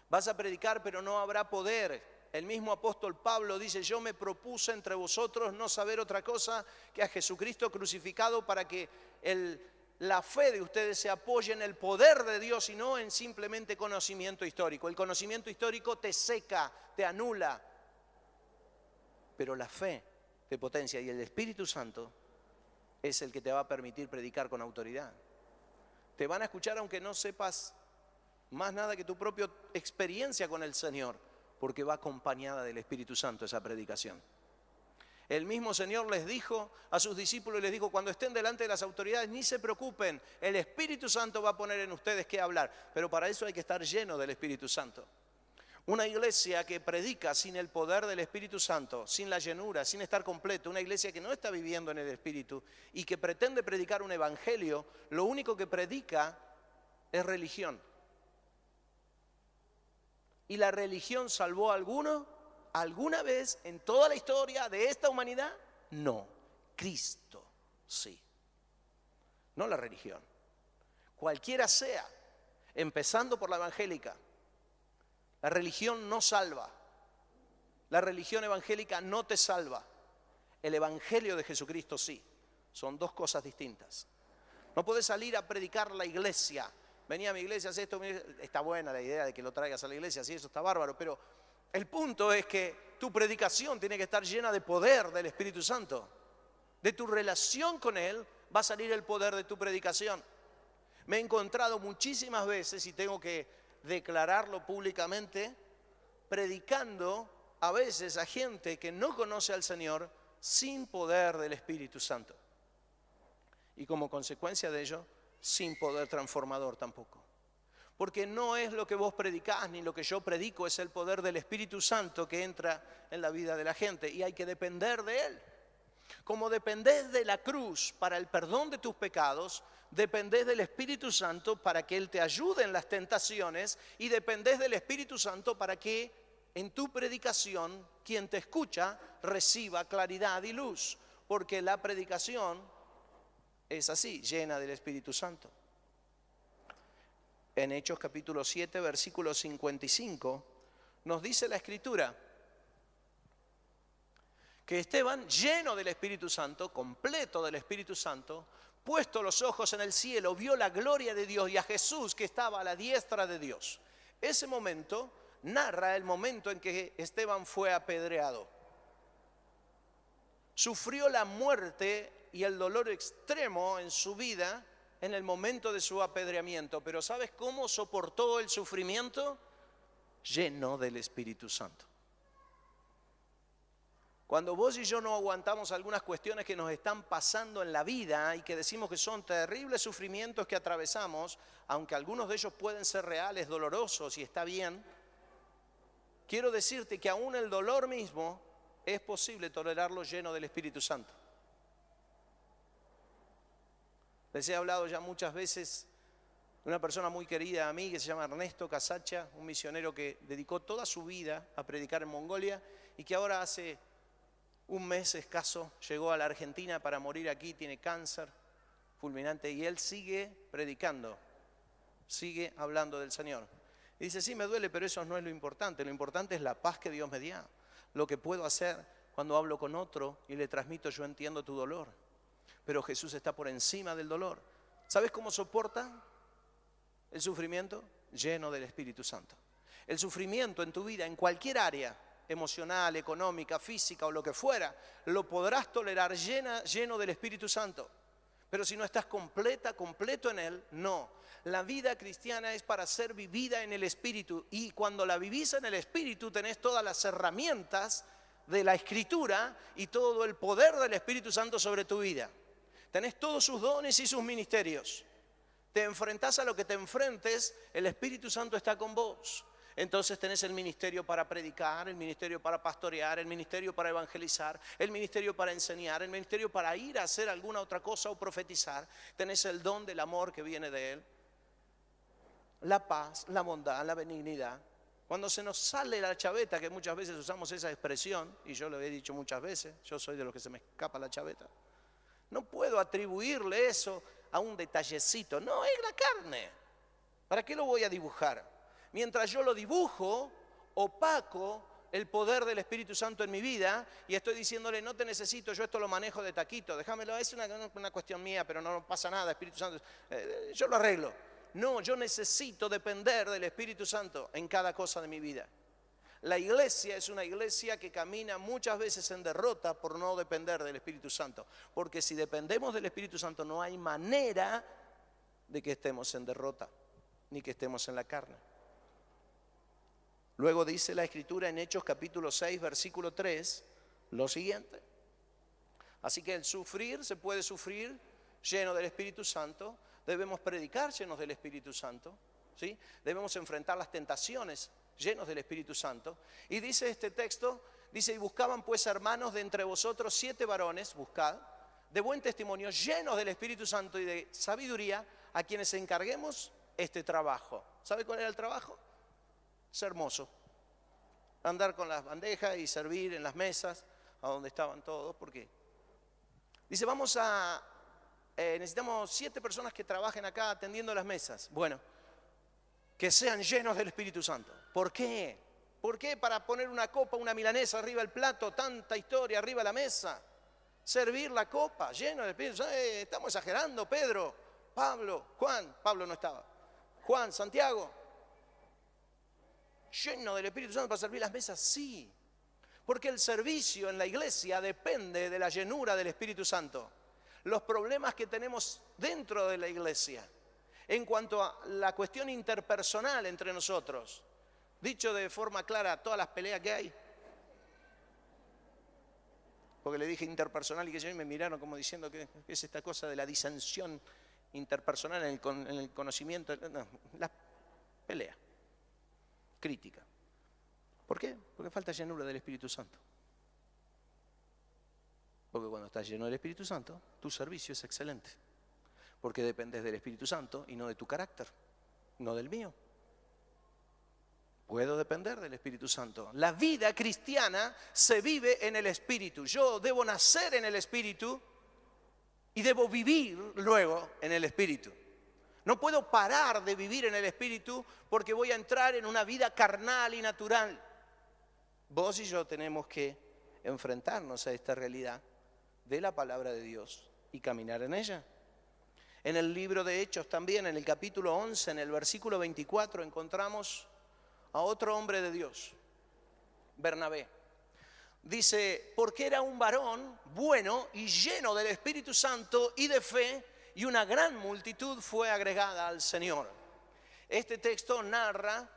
vas a predicar pero no habrá poder. El mismo apóstol Pablo dice: yo me propuse entre vosotros no saber otra cosa que a Jesucristo crucificado, para que la fe de ustedes se apoye en el poder de Dios y no en simplemente conocimiento histórico. El conocimiento histórico te seca, te anula, pero la fe te potencia, y el Espíritu Santo es el que te va a permitir predicar con autoridad. Te van a escuchar aunque no sepas más nada que tu propia experiencia con el Señor, porque va acompañada del Espíritu Santo esa predicación. El mismo Señor les dijo a sus discípulos, les dijo: cuando estén delante de las autoridades, ni se preocupen, el Espíritu Santo va a poner en ustedes qué hablar, pero para eso hay que estar lleno del Espíritu Santo. Una iglesia que predica sin el poder del Espíritu Santo, sin la llenura, sin estar completo, una iglesia que no está viviendo en el Espíritu y que pretende predicar un evangelio, lo único que predica es religión. ¿Y la religión salvó a alguno alguna vez en toda la historia de esta humanidad? No, Cristo sí. No la religión. Cualquiera sea, empezando por la evangélica. La religión no salva. La religión evangélica no te salva. El evangelio de Jesucristo sí. Son dos cosas distintas. No podés salir a predicar la iglesia. Vení a mi iglesia, haz esto. Está buena la idea de que lo traigas a la iglesia, sí, eso está bárbaro, pero el punto es que tu predicación tiene que estar llena de poder del Espíritu Santo. De tu relación con Él va a salir el poder de tu predicación. Me he encontrado muchísimas veces, y tengo que declararlo públicamente, predicando a veces a gente que no conoce al Señor sin poder del Espíritu Santo. Y como consecuencia de ello, sin poder transformador tampoco. Porque no es lo que vos predicás ni lo que yo predico, es el poder del Espíritu Santo que entra en la vida de la gente, y hay que depender de Él. Como dependés de la cruz para el perdón de tus pecados, dependés del Espíritu Santo para que Él te ayude en las tentaciones, y dependés del Espíritu Santo para que en tu predicación quien te escucha reciba claridad y luz, porque la predicación es así, llena del Espíritu Santo. En Hechos capítulo 7, versículo 55, nos dice la Escritura: que Esteban, lleno del Espíritu Santo, completo del Espíritu Santo, puesto los ojos en el cielo, vio la gloria de Dios y a Jesús que estaba a la diestra de Dios. Ese momento narra el momento en que Esteban fue apedreado. Sufrió la muerte y el dolor extremo en su vida en el momento de su apedreamiento. Pero ¿sabes cómo soportó el sufrimiento? Lleno del Espíritu Santo. Cuando vos y yo no aguantamos algunas cuestiones que nos están pasando en la vida y que decimos que son terribles sufrimientos que atravesamos, aunque algunos de ellos pueden ser reales, dolorosos y está bien, quiero decirte que aún el dolor mismo es posible tolerarlo lleno del Espíritu Santo. Les he hablado ya muchas veces de una persona muy querida a mí que se llama Ernesto Casacha, un misionero que dedicó toda su vida a predicar en Mongolia y que ahora hace un mes escaso llegó a la Argentina para morir aquí, tiene cáncer fulminante y él sigue predicando, sigue hablando del Señor. Y dice, sí, me duele, pero eso no es lo importante es la paz que Dios me dio. Lo que puedo hacer cuando hablo con otro y le transmito, yo entiendo tu dolor, pero Jesús está por encima del dolor. ¿Sabes cómo soporta el sufrimiento? Lleno del Espíritu Santo. El sufrimiento en tu vida, en cualquier área, emocional, económica, física o lo que fuera, lo podrás tolerar lleno del Espíritu Santo. Pero si no estás completo en Él, no. La vida cristiana es para ser vivida en el Espíritu y cuando la vivís en el Espíritu tenés todas las herramientas de la Escritura y todo el poder del Espíritu Santo sobre tu vida. Tenés todos sus dones y sus ministerios. Te enfrentás a lo que te enfrentes, el Espíritu Santo está con vos. Entonces tenés el ministerio para predicar, el ministerio para pastorear, el ministerio para evangelizar, el ministerio para enseñar, el ministerio para ir a hacer alguna otra cosa o profetizar. Tenés el don del amor que viene de Él, la paz, la bondad, la benignidad. Cuando se nos sale la chaveta, que muchas veces usamos esa expresión, y yo lo he dicho muchas veces, yo soy de los que se me escapa la chaveta, no puedo atribuirle eso a un detallecito, no, es la carne. ¿Para qué lo voy a dibujar? Mientras yo lo dibujo, opaco el poder del Espíritu Santo en mi vida y estoy diciéndole, no te necesito, yo esto lo manejo de taquito, déjamelo, es una cuestión mía, pero no pasa nada, Espíritu Santo, yo lo arreglo. No, yo necesito depender del Espíritu Santo en cada cosa de mi vida. La iglesia es una iglesia que camina muchas veces en derrota por no depender del Espíritu Santo, porque si dependemos del Espíritu Santo no hay manera de que estemos en derrota, ni que estemos en la carne. Luego dice la Escritura en Hechos capítulo 6, versículo 3, lo siguiente. Así que el sufrir se puede sufrir lleno del Espíritu Santo, debemos predicar llenos del Espíritu Santo, ¿sí? Debemos enfrentar las tentaciones llenos del Espíritu Santo. Y dice este texto, dice, y buscaban pues hermanos de entre vosotros 7 varones, buscad, de buen testimonio, llenos del Espíritu Santo y de sabiduría, a quienes encarguemos este trabajo. ¿Sabe cuál era el trabajo? Es hermoso, andar con las bandejas y servir en las mesas a donde estaban todos, porque dice, necesitamos 7 personas que trabajen acá atendiendo las mesas. Bueno, que sean llenos del Espíritu Santo. ¿Por qué? ¿Por qué para poner una copa, una milanesa arriba del plato, tanta historia arriba de la mesa? Servir la copa, lleno del Espíritu Santo. Estamos exagerando, Pedro, Pablo, Juan, Pablo no estaba, Juan, Santiago. Lleno del Espíritu Santo para servir las mesas, sí. Porque el servicio en la iglesia depende de la llenura del Espíritu Santo. Los problemas que tenemos dentro de la iglesia, en cuanto a la cuestión interpersonal entre nosotros, dicho de forma clara, todas las peleas que hay. Porque le dije interpersonal y que me miraron como diciendo que es esta cosa de la disensión interpersonal en el conocimiento, no, la pelea. Crítica. ¿Por qué? Porque falta llenura del Espíritu Santo. Porque cuando estás lleno del Espíritu Santo, tu servicio es excelente. Porque dependes del Espíritu Santo y no de tu carácter, no del mío. Puedo depender del Espíritu Santo. La vida cristiana se vive en el Espíritu. Yo debo nacer en el Espíritu y debo vivir luego en el Espíritu. No puedo parar de vivir en el Espíritu porque voy a entrar en una vida carnal y natural. Vos y yo tenemos que enfrentarnos a esta realidad de la palabra de Dios y caminar en ella. En el libro de Hechos también, en el capítulo 11, en el versículo 24, encontramos a otro hombre de Dios, Bernabé. Dice, porque era un varón bueno y lleno del Espíritu Santo y de fe, y una gran multitud fue agregada al Señor. Este texto narra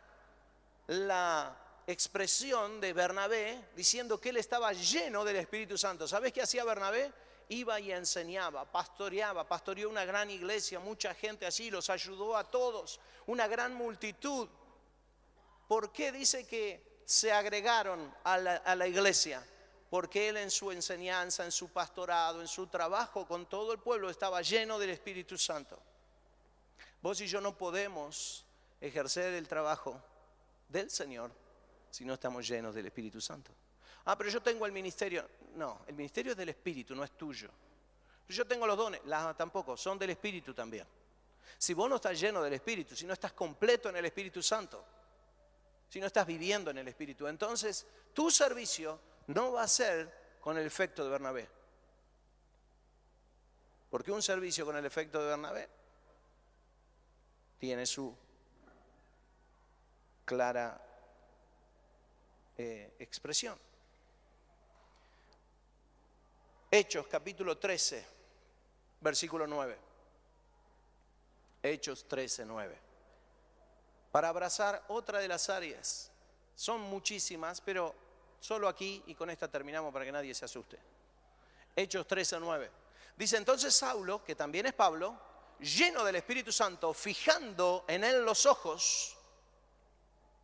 la expresión de Bernabé diciendo que él estaba lleno del Espíritu Santo. ¿Sabes qué hacía Bernabé? Iba y enseñaba, pastoreó una gran iglesia, mucha gente allí, los ayudó a todos, una gran multitud. ¿Por qué dice que se agregaron a la iglesia? Porque él en su enseñanza, en su pastorado, en su trabajo con todo el pueblo estaba lleno del Espíritu Santo. Vos y yo no podemos ejercer el trabajo del Señor si no estamos llenos del Espíritu Santo. Pero yo tengo el ministerio. No, el ministerio es del Espíritu, no es tuyo. Yo tengo los dones, tampoco, son del Espíritu también. Si vos no estás lleno del Espíritu, si no estás completo en el Espíritu Santo, si no estás viviendo en el Espíritu, entonces tu servicio no va a ser con el efecto de Bernabé. Porque un servicio con el efecto de Bernabé tiene su clara expresión. Hechos capítulo 13, versículo 9. Hechos 13, 9. Para abrazar otra de las áreas. Son muchísimas, pero solo aquí, y con esta terminamos para que nadie se asuste. Hechos 13, 9. Dice entonces Saulo, que también es Pablo, lleno del Espíritu Santo, fijando en él los ojos.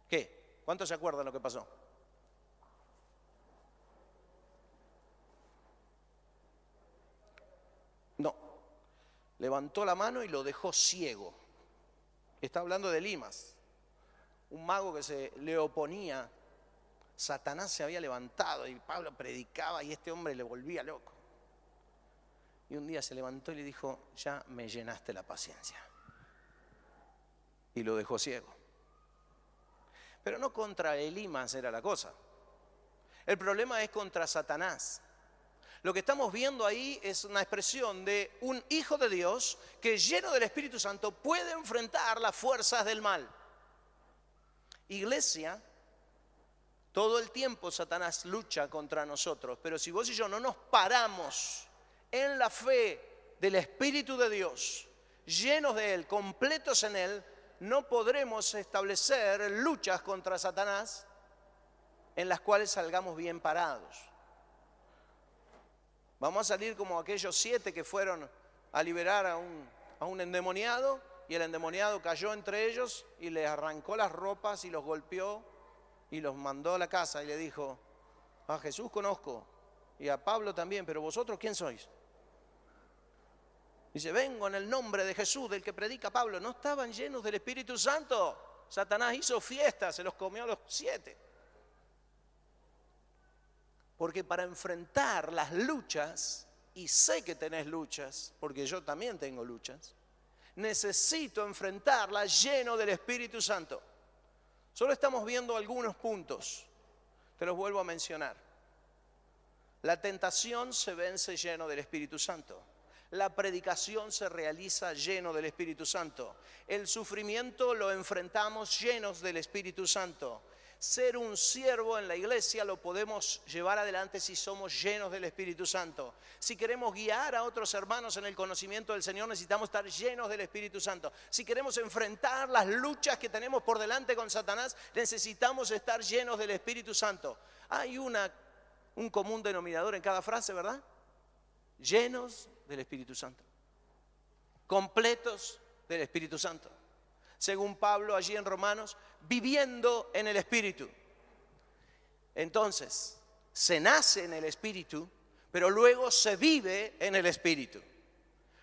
¿Qué? ¿Cuántos se acuerdan lo que pasó? No. Levantó la mano y lo dejó ciego. Está hablando de Elimas, un mago que se le oponía. Satanás se había levantado y Pablo predicaba y este hombre le volvía loco. Y un día se levantó y le dijo, ya me llenaste la paciencia. Y lo dejó ciego. Pero no contra Elimas era la cosa. El problema es contra Satanás. Lo que estamos viendo ahí es una expresión de un hijo de Dios que lleno del Espíritu Santo puede enfrentar las fuerzas del mal. Iglesia, todo el tiempo Satanás lucha contra nosotros, pero si vos y yo no nos paramos en la fe del Espíritu de Dios, llenos de Él, completos en Él, no podremos establecer luchas contra Satanás en las cuales salgamos bien parados. Vamos a salir como aquellos 7 que fueron a liberar a un endemoniado, y el endemoniado cayó entre ellos y les arrancó las ropas y los golpeó y los mandó a la casa y le dijo, a Jesús conozco y a Pablo también, pero vosotros ¿quién sois? Dice, vengo en el nombre de Jesús, del que predica Pablo. No estaban llenos del Espíritu Santo. Satanás hizo fiesta, se los comió a los 7. Porque para enfrentar las luchas, y sé que tenés luchas, porque yo también tengo luchas, necesito enfrentarlas lleno del Espíritu Santo. Solo estamos viendo algunos puntos, te los vuelvo a mencionar. La tentación se vence lleno del Espíritu Santo. La predicación se realiza lleno del Espíritu Santo. El sufrimiento lo enfrentamos llenos del Espíritu Santo. Ser un siervo en la iglesia lo podemos llevar adelante si somos llenos del Espíritu Santo. Si queremos guiar a otros hermanos en el conocimiento del Señor, necesitamos estar llenos del Espíritu Santo. Si queremos enfrentar las luchas que tenemos por delante con Satanás, necesitamos estar llenos del Espíritu Santo. Hay un común denominador en cada frase, ¿verdad? Llenos del Espíritu Santo. Completos del Espíritu Santo. Según Pablo allí en Romanos, viviendo en el Espíritu. Entonces, se nace en el Espíritu, pero luego se vive en el Espíritu.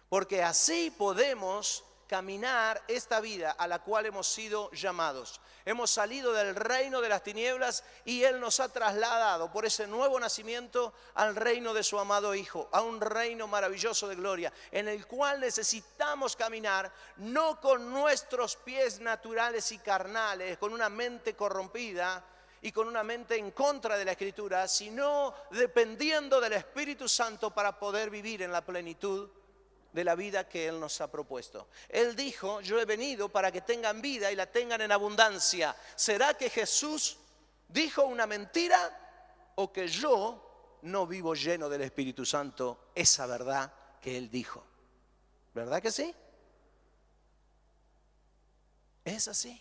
Porque así podemos caminar esta vida a la cual hemos sido llamados. Hemos salido del reino de las tinieblas y Él nos ha trasladado por ese nuevo nacimiento al reino de su amado Hijo, a un reino maravilloso de gloria, en el cual necesitamos caminar no con nuestros pies naturales y carnales, con una mente corrompida y con una mente en contra de la Escritura, sino dependiendo del Espíritu Santo para poder vivir en la plenitud de la vida que Él nos ha propuesto. Él dijo, yo he venido para que tengan vida y la tengan en abundancia. ¿Será que Jesús dijo una mentira o que yo no vivo lleno del Espíritu Santo esa verdad que Él dijo? ¿Verdad que sí? Es así.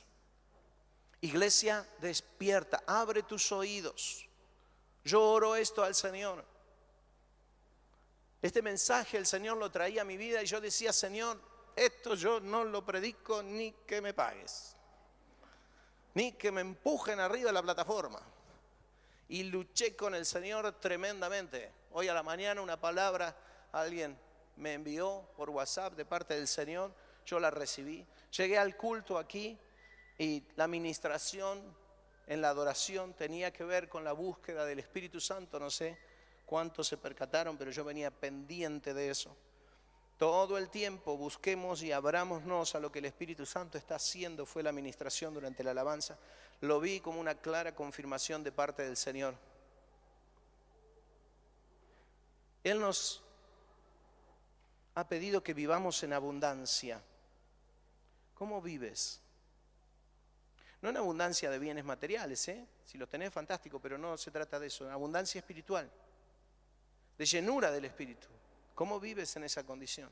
Iglesia, despierta, abre tus oídos. Yo oro esto al Señor. Este mensaje el Señor lo traía a mi vida y yo decía, Señor, esto yo no lo predico ni que me pagues, ni que me empujen arriba de la plataforma. Y luché con el Señor tremendamente. Hoy a la mañana una palabra alguien me envió por WhatsApp de parte del Señor, yo la recibí. Llegué al culto aquí y la administración en la adoración tenía que ver con la búsqueda del Espíritu Santo. No sé cuántos se percataron, pero yo venía pendiente de eso. Todo el tiempo busquemos y abrámonos a lo que el Espíritu Santo está haciendo. Fue la administración durante la alabanza. Lo vi como una clara confirmación de parte del Señor. Él nos ha pedido que vivamos en abundancia. ¿Cómo vives? No en abundancia de bienes materiales, si los tenés, fantástico, pero no se trata de eso. En abundancia espiritual, de llenura del Espíritu. ¿Cómo vives en esa condición?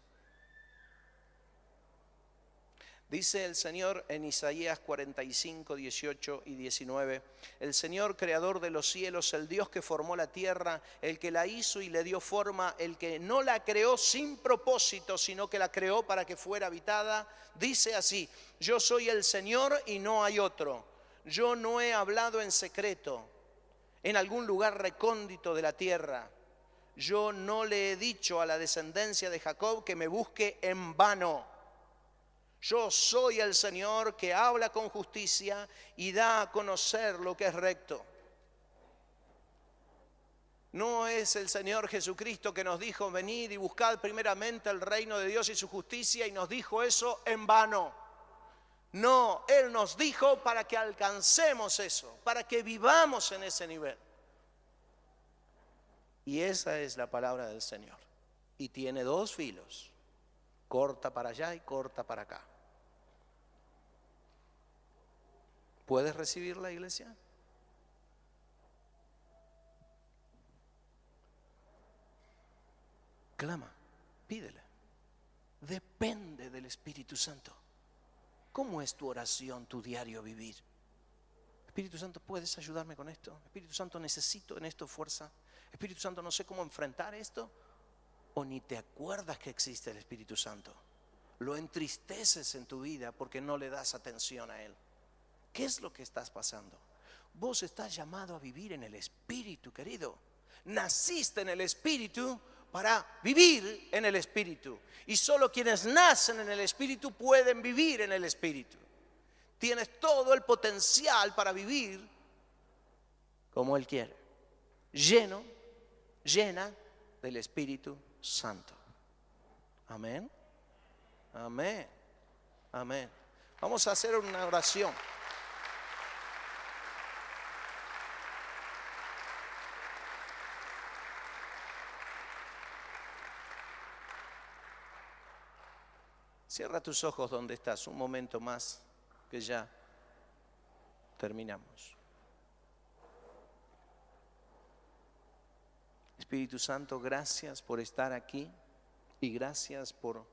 Dice el Señor en Isaías 45, 18 y 19, el Señor creador de los cielos, el Dios que formó la tierra, el que la hizo y le dio forma, el que no la creó sin propósito, sino que la creó para que fuera habitada, dice así, yo soy el Señor y no hay otro, yo no he hablado en secreto, en algún lugar recóndito de la tierra, yo no le he dicho a la descendencia de Jacob que me busque en vano. Yo soy el Señor que habla con justicia y da a conocer lo que es recto. No es el Señor Jesucristo que nos dijo, venid y buscad primeramente el reino de Dios y su justicia, y nos dijo eso en vano. No, Él nos dijo para que alcancemos eso, para que vivamos en ese nivel. Y esa es la palabra del Señor. Y tiene dos filos, corta para allá y corta para acá. ¿Puedes recibir la iglesia? Clama, pídele. Depende del Espíritu Santo. ¿Cómo es tu oración, tu diario vivir? Espíritu Santo, ¿puedes ayudarme con esto? Espíritu Santo, necesito en esto fuerza. Espíritu Santo, no sé cómo enfrentar esto. O ni te acuerdas que existe el Espíritu Santo. Lo entristeces en tu vida porque no le das atención a Él. ¿Qué es lo que estás pasando? Vos estás llamado a vivir en el Espíritu, querido. Naciste en el Espíritu para vivir en el Espíritu. Y solo quienes nacen en el Espíritu pueden vivir en el Espíritu. Tienes todo el potencial para vivir como Él quiere. Llena del Espíritu Santo. Amén. Amén. Amén. Vamos a hacer una oración. Cierra tus ojos donde estás un momento más, que ya terminamos. Espíritu Santo, gracias por estar aquí y gracias por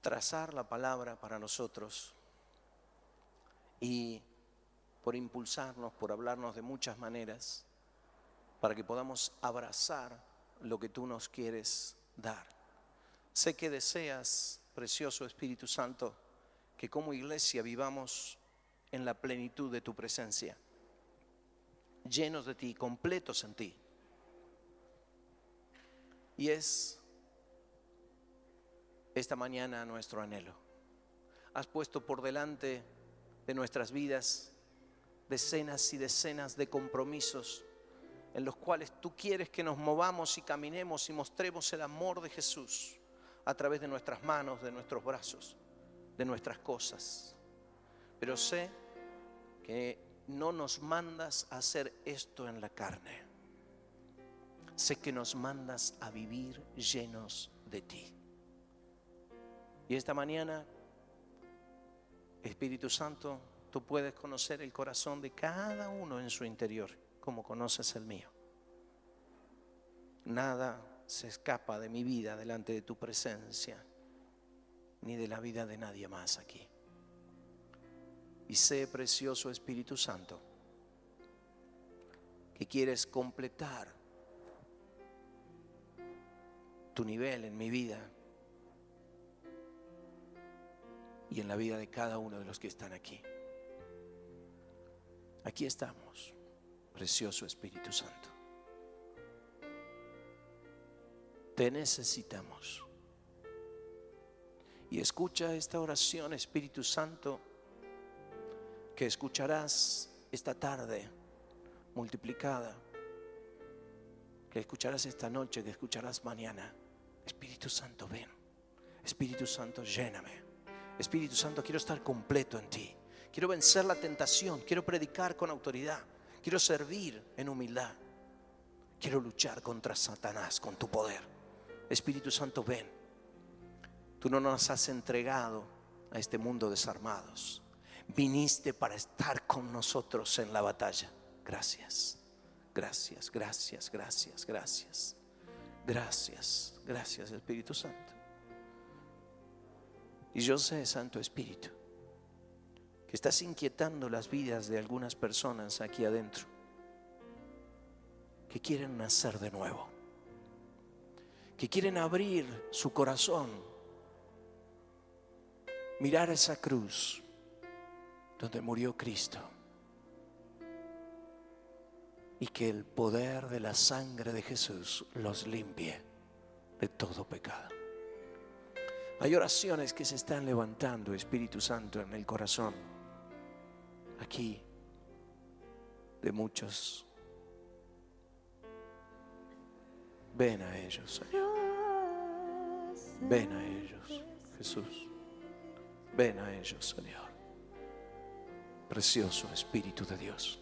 trazar la palabra para nosotros y por impulsarnos, por hablarnos de muchas maneras para que podamos abrazar lo que tú nos quieres dar. Sé que deseas, precioso Espíritu Santo, que como iglesia vivamos en la plenitud de tu presencia, llenos de ti, completos en ti. Y es esta mañana nuestro anhelo. Has puesto por delante de nuestras vidas decenas y decenas de compromisos en los cuales tú quieres que nos movamos y caminemos y mostremos el amor de Jesús a través de nuestras manos, de nuestros brazos, de nuestras cosas. Pero sé que no nos mandas a hacer esto en la carne. Sé que nos mandas a vivir llenos de ti. Y esta mañana, Espíritu Santo, tú puedes conocer el corazón de cada uno en su interior, como conoces el mío. Nada se escapa de mi vida delante de tu presencia, ni de la vida de nadie más aquí. Y sé, precioso Espíritu Santo, que quieres completar tu nivel en mi vida y en la vida de cada uno de los que están aquí. Aquí estamos, precioso Espíritu Santo. Te necesitamos. Y escucha esta oración, Espíritu Santo, que escucharás esta tarde multiplicada, que escucharás esta noche, que escucharás mañana. Espíritu Santo, ven. Espíritu Santo, lléname. Espíritu Santo, quiero estar completo en ti. Quiero vencer la tentación. Quiero predicar con autoridad. Quiero servir en humildad. Quiero luchar contra Satanás con tu poder. Espíritu Santo, ven. Tú no nos has entregado a este mundo desarmados. Viniste para estar con nosotros en la batalla. Gracias, gracias, gracias, gracias, gracias. Gracias, gracias Espíritu Santo. Y yo sé, Santo Espíritu, que estás inquietando las vidas de algunas personas aquí adentro que quieren nacer de nuevo, que quieren abrir su corazón, mirar esa cruz donde murió Cristo, y que el poder de la sangre de Jesús los limpie de todo pecado. Hay oraciones que se están levantando, Espíritu Santo, en el corazón aquí de muchos. Ven a ellos, Señor. Ven a ellos, Jesús. Ven a ellos, Señor. Precioso Espíritu de Dios,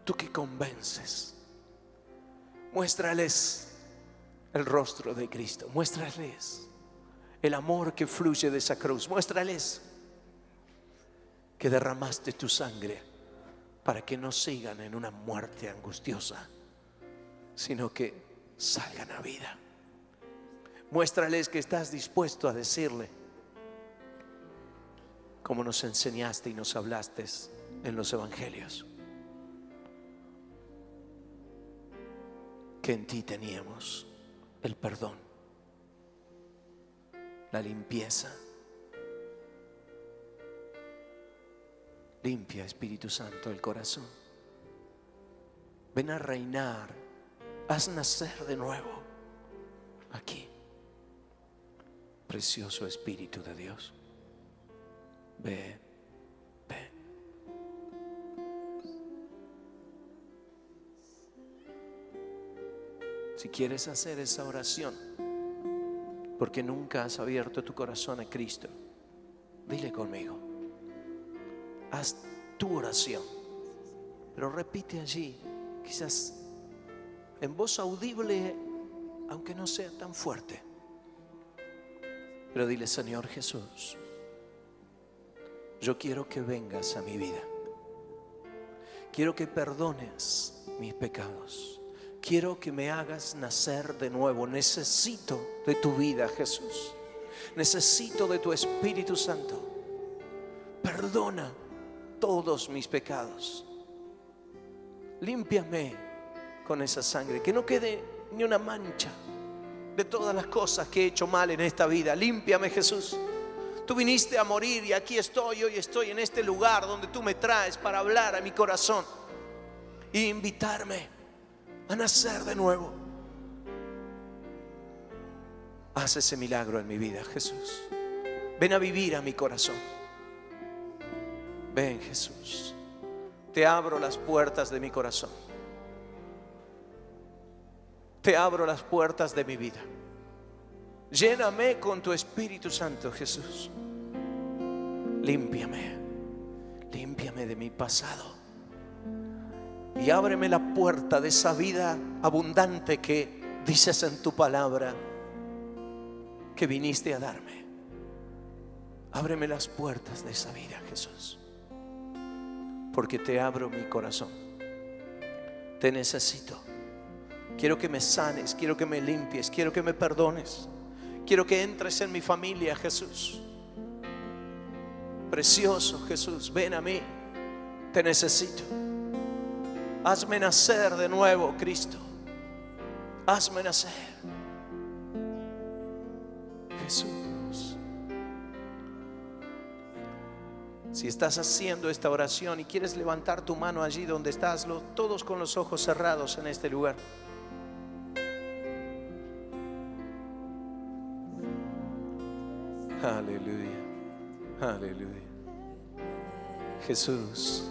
tú que convences, muéstrales el rostro de Cristo, muéstrales el amor que fluye de esa cruz, muéstrales que derramaste tu sangre para que no sigan en una muerte angustiosa, sino que salgan a vida. Muéstrales que estás dispuesto a decirle, como nos enseñaste y nos hablaste en los evangelios, que en ti teníamos el perdón, la limpieza. Limpia, Espíritu Santo, el corazón. Ven a reinar, haz nacer de nuevo aquí. Precioso Espíritu de Dios, ve, ve. Si quieres hacer esa oración porque nunca has abierto tu corazón a Cristo, dile conmigo. Haz tu oración, pero repite allí, quizás en voz audible, aunque no sea tan fuerte. Pero dile: Señor Jesús, yo quiero que vengas a mi vida. Quiero que perdones mis pecados. Quiero que me hagas nacer de nuevo. Necesito de tu vida, Jesús. Necesito de tu Espíritu Santo. Perdona todos mis pecados. Límpiame con esa sangre. Que no quede ni una mancha de todas las cosas que he hecho mal en esta vida. Límpiame, Jesús. Tú viniste a morir y aquí estoy. Hoy estoy en este lugar donde tú me traes para hablar a mi corazón e invitarme a nacer de nuevo. Haz ese milagro en mi vida, Jesús. Ven a vivir a mi corazón. Ven, Jesús. Te abro las puertas de mi corazón. Te abro las puertas de mi vida. Lléname con tu Espíritu Santo, Jesús. Límpiame. Límpiame de mi pasado. y ábreme la puerta de esa vida abundante que dices en tu palabra que viniste a darme. Ábreme las puertas de esa vida, Jesús, porque te abro mi corazón. Te necesito. Quiero que me sanes, quiero que me limpies, quiero que me perdones. Quiero que entres en mi familia, Jesús. Precioso Jesús, ven a mí. Te necesito. Hazme nacer de nuevo, Cristo. Hazme nacer, Jesús. Si estás haciendo esta oración y quieres levantar tu mano allí donde estás, todos con los ojos cerrados en este lugar. Aleluya, aleluya. Jesús,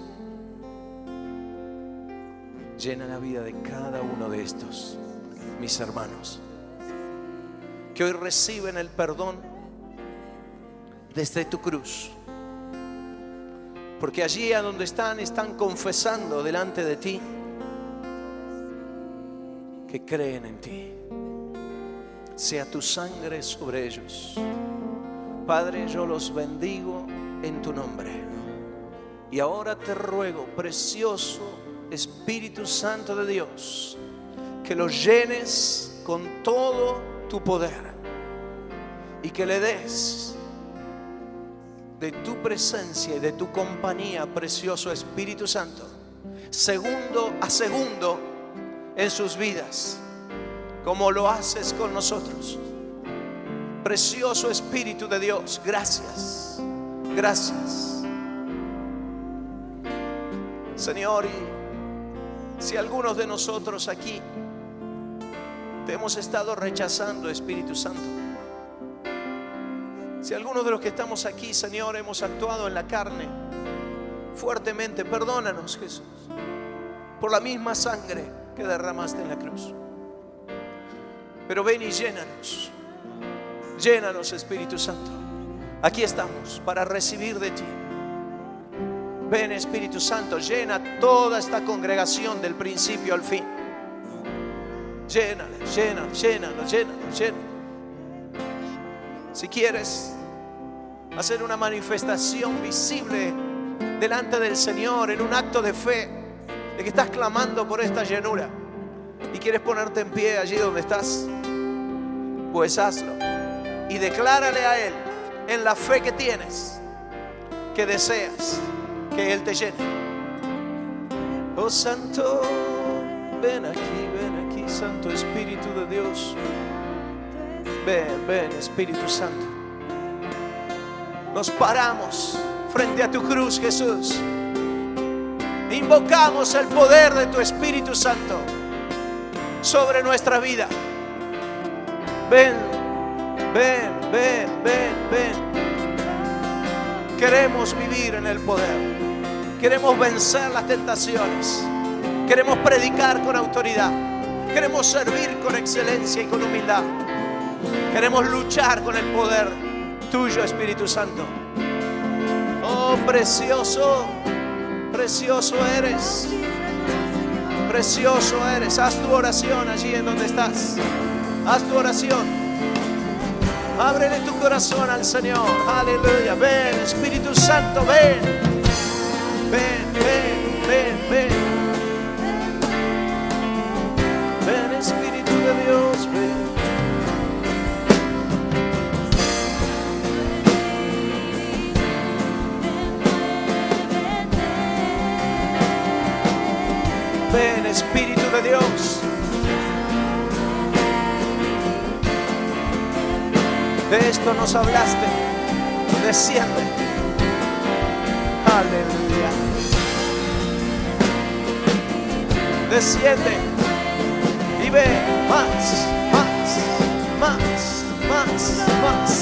llena la vida de cada uno de estos, mis hermanos, que hoy reciben el perdón desde tu cruz. Porque allí a donde están confesando delante de ti que creen en ti. Sea tu sangre sobre ellos. Padre, yo los bendigo en tu nombre. Y ahora te ruego, precioso Espíritu Santo de Dios, que los llenes con todo tu poder y que le des de tu presencia y de tu compañía, precioso Espíritu Santo, segundo a segundo en sus vidas, como lo haces con nosotros. Precioso Espíritu de Dios, gracias, gracias, Señor. Y si algunos de nosotros aquí te hemos estado rechazando, Espíritu Santo, si algunos de los que estamos aquí, Señor, hemos actuado en la carne fuertemente, perdónanos, Jesús, por la misma sangre que derramaste en la cruz. Pero ven y llénanos, llénanos, Espíritu Santo. Aquí estamos para recibir de ti. Ven, Espíritu Santo, llena toda esta congregación del principio al fin. Llénala, llénala, llénala, llénala, llénala. Si quieres hacer una manifestación visible delante del Señor en un acto de fe, de que estás clamando por esta llenura y quieres ponerte en pie allí donde estás, pues hazlo y declárale a Él en la fe que tienes que deseas que Él te llene. Oh Santo, ven aquí, Santo Espíritu de Dios. Ven, ven, Espíritu Santo. Nos paramos frente a tu cruz, Jesús. Invocamos el poder de tu Espíritu Santo sobre nuestra vida. Ven, ven, ven, ven, ven. Queremos vivir en el poder. Queremos vencer las tentaciones. Queremos predicar con autoridad. Queremos servir con excelencia y con humildad. Queremos luchar con el poder tuyo, Espíritu Santo. Oh, precioso, precioso eres. Precioso eres. Haz tu oración allí en donde estás. Haz tu oración. Ábrele tu corazón al Señor. Aleluya. Ven, Espíritu Santo, ven. Ven, ven, ven, ven. Ven, Espíritu de Dios, ven. Ven, Espíritu de Dios. De esto nos hablaste. Desciende. Aleluya. Desciende. Y ve más, más, más, más, más.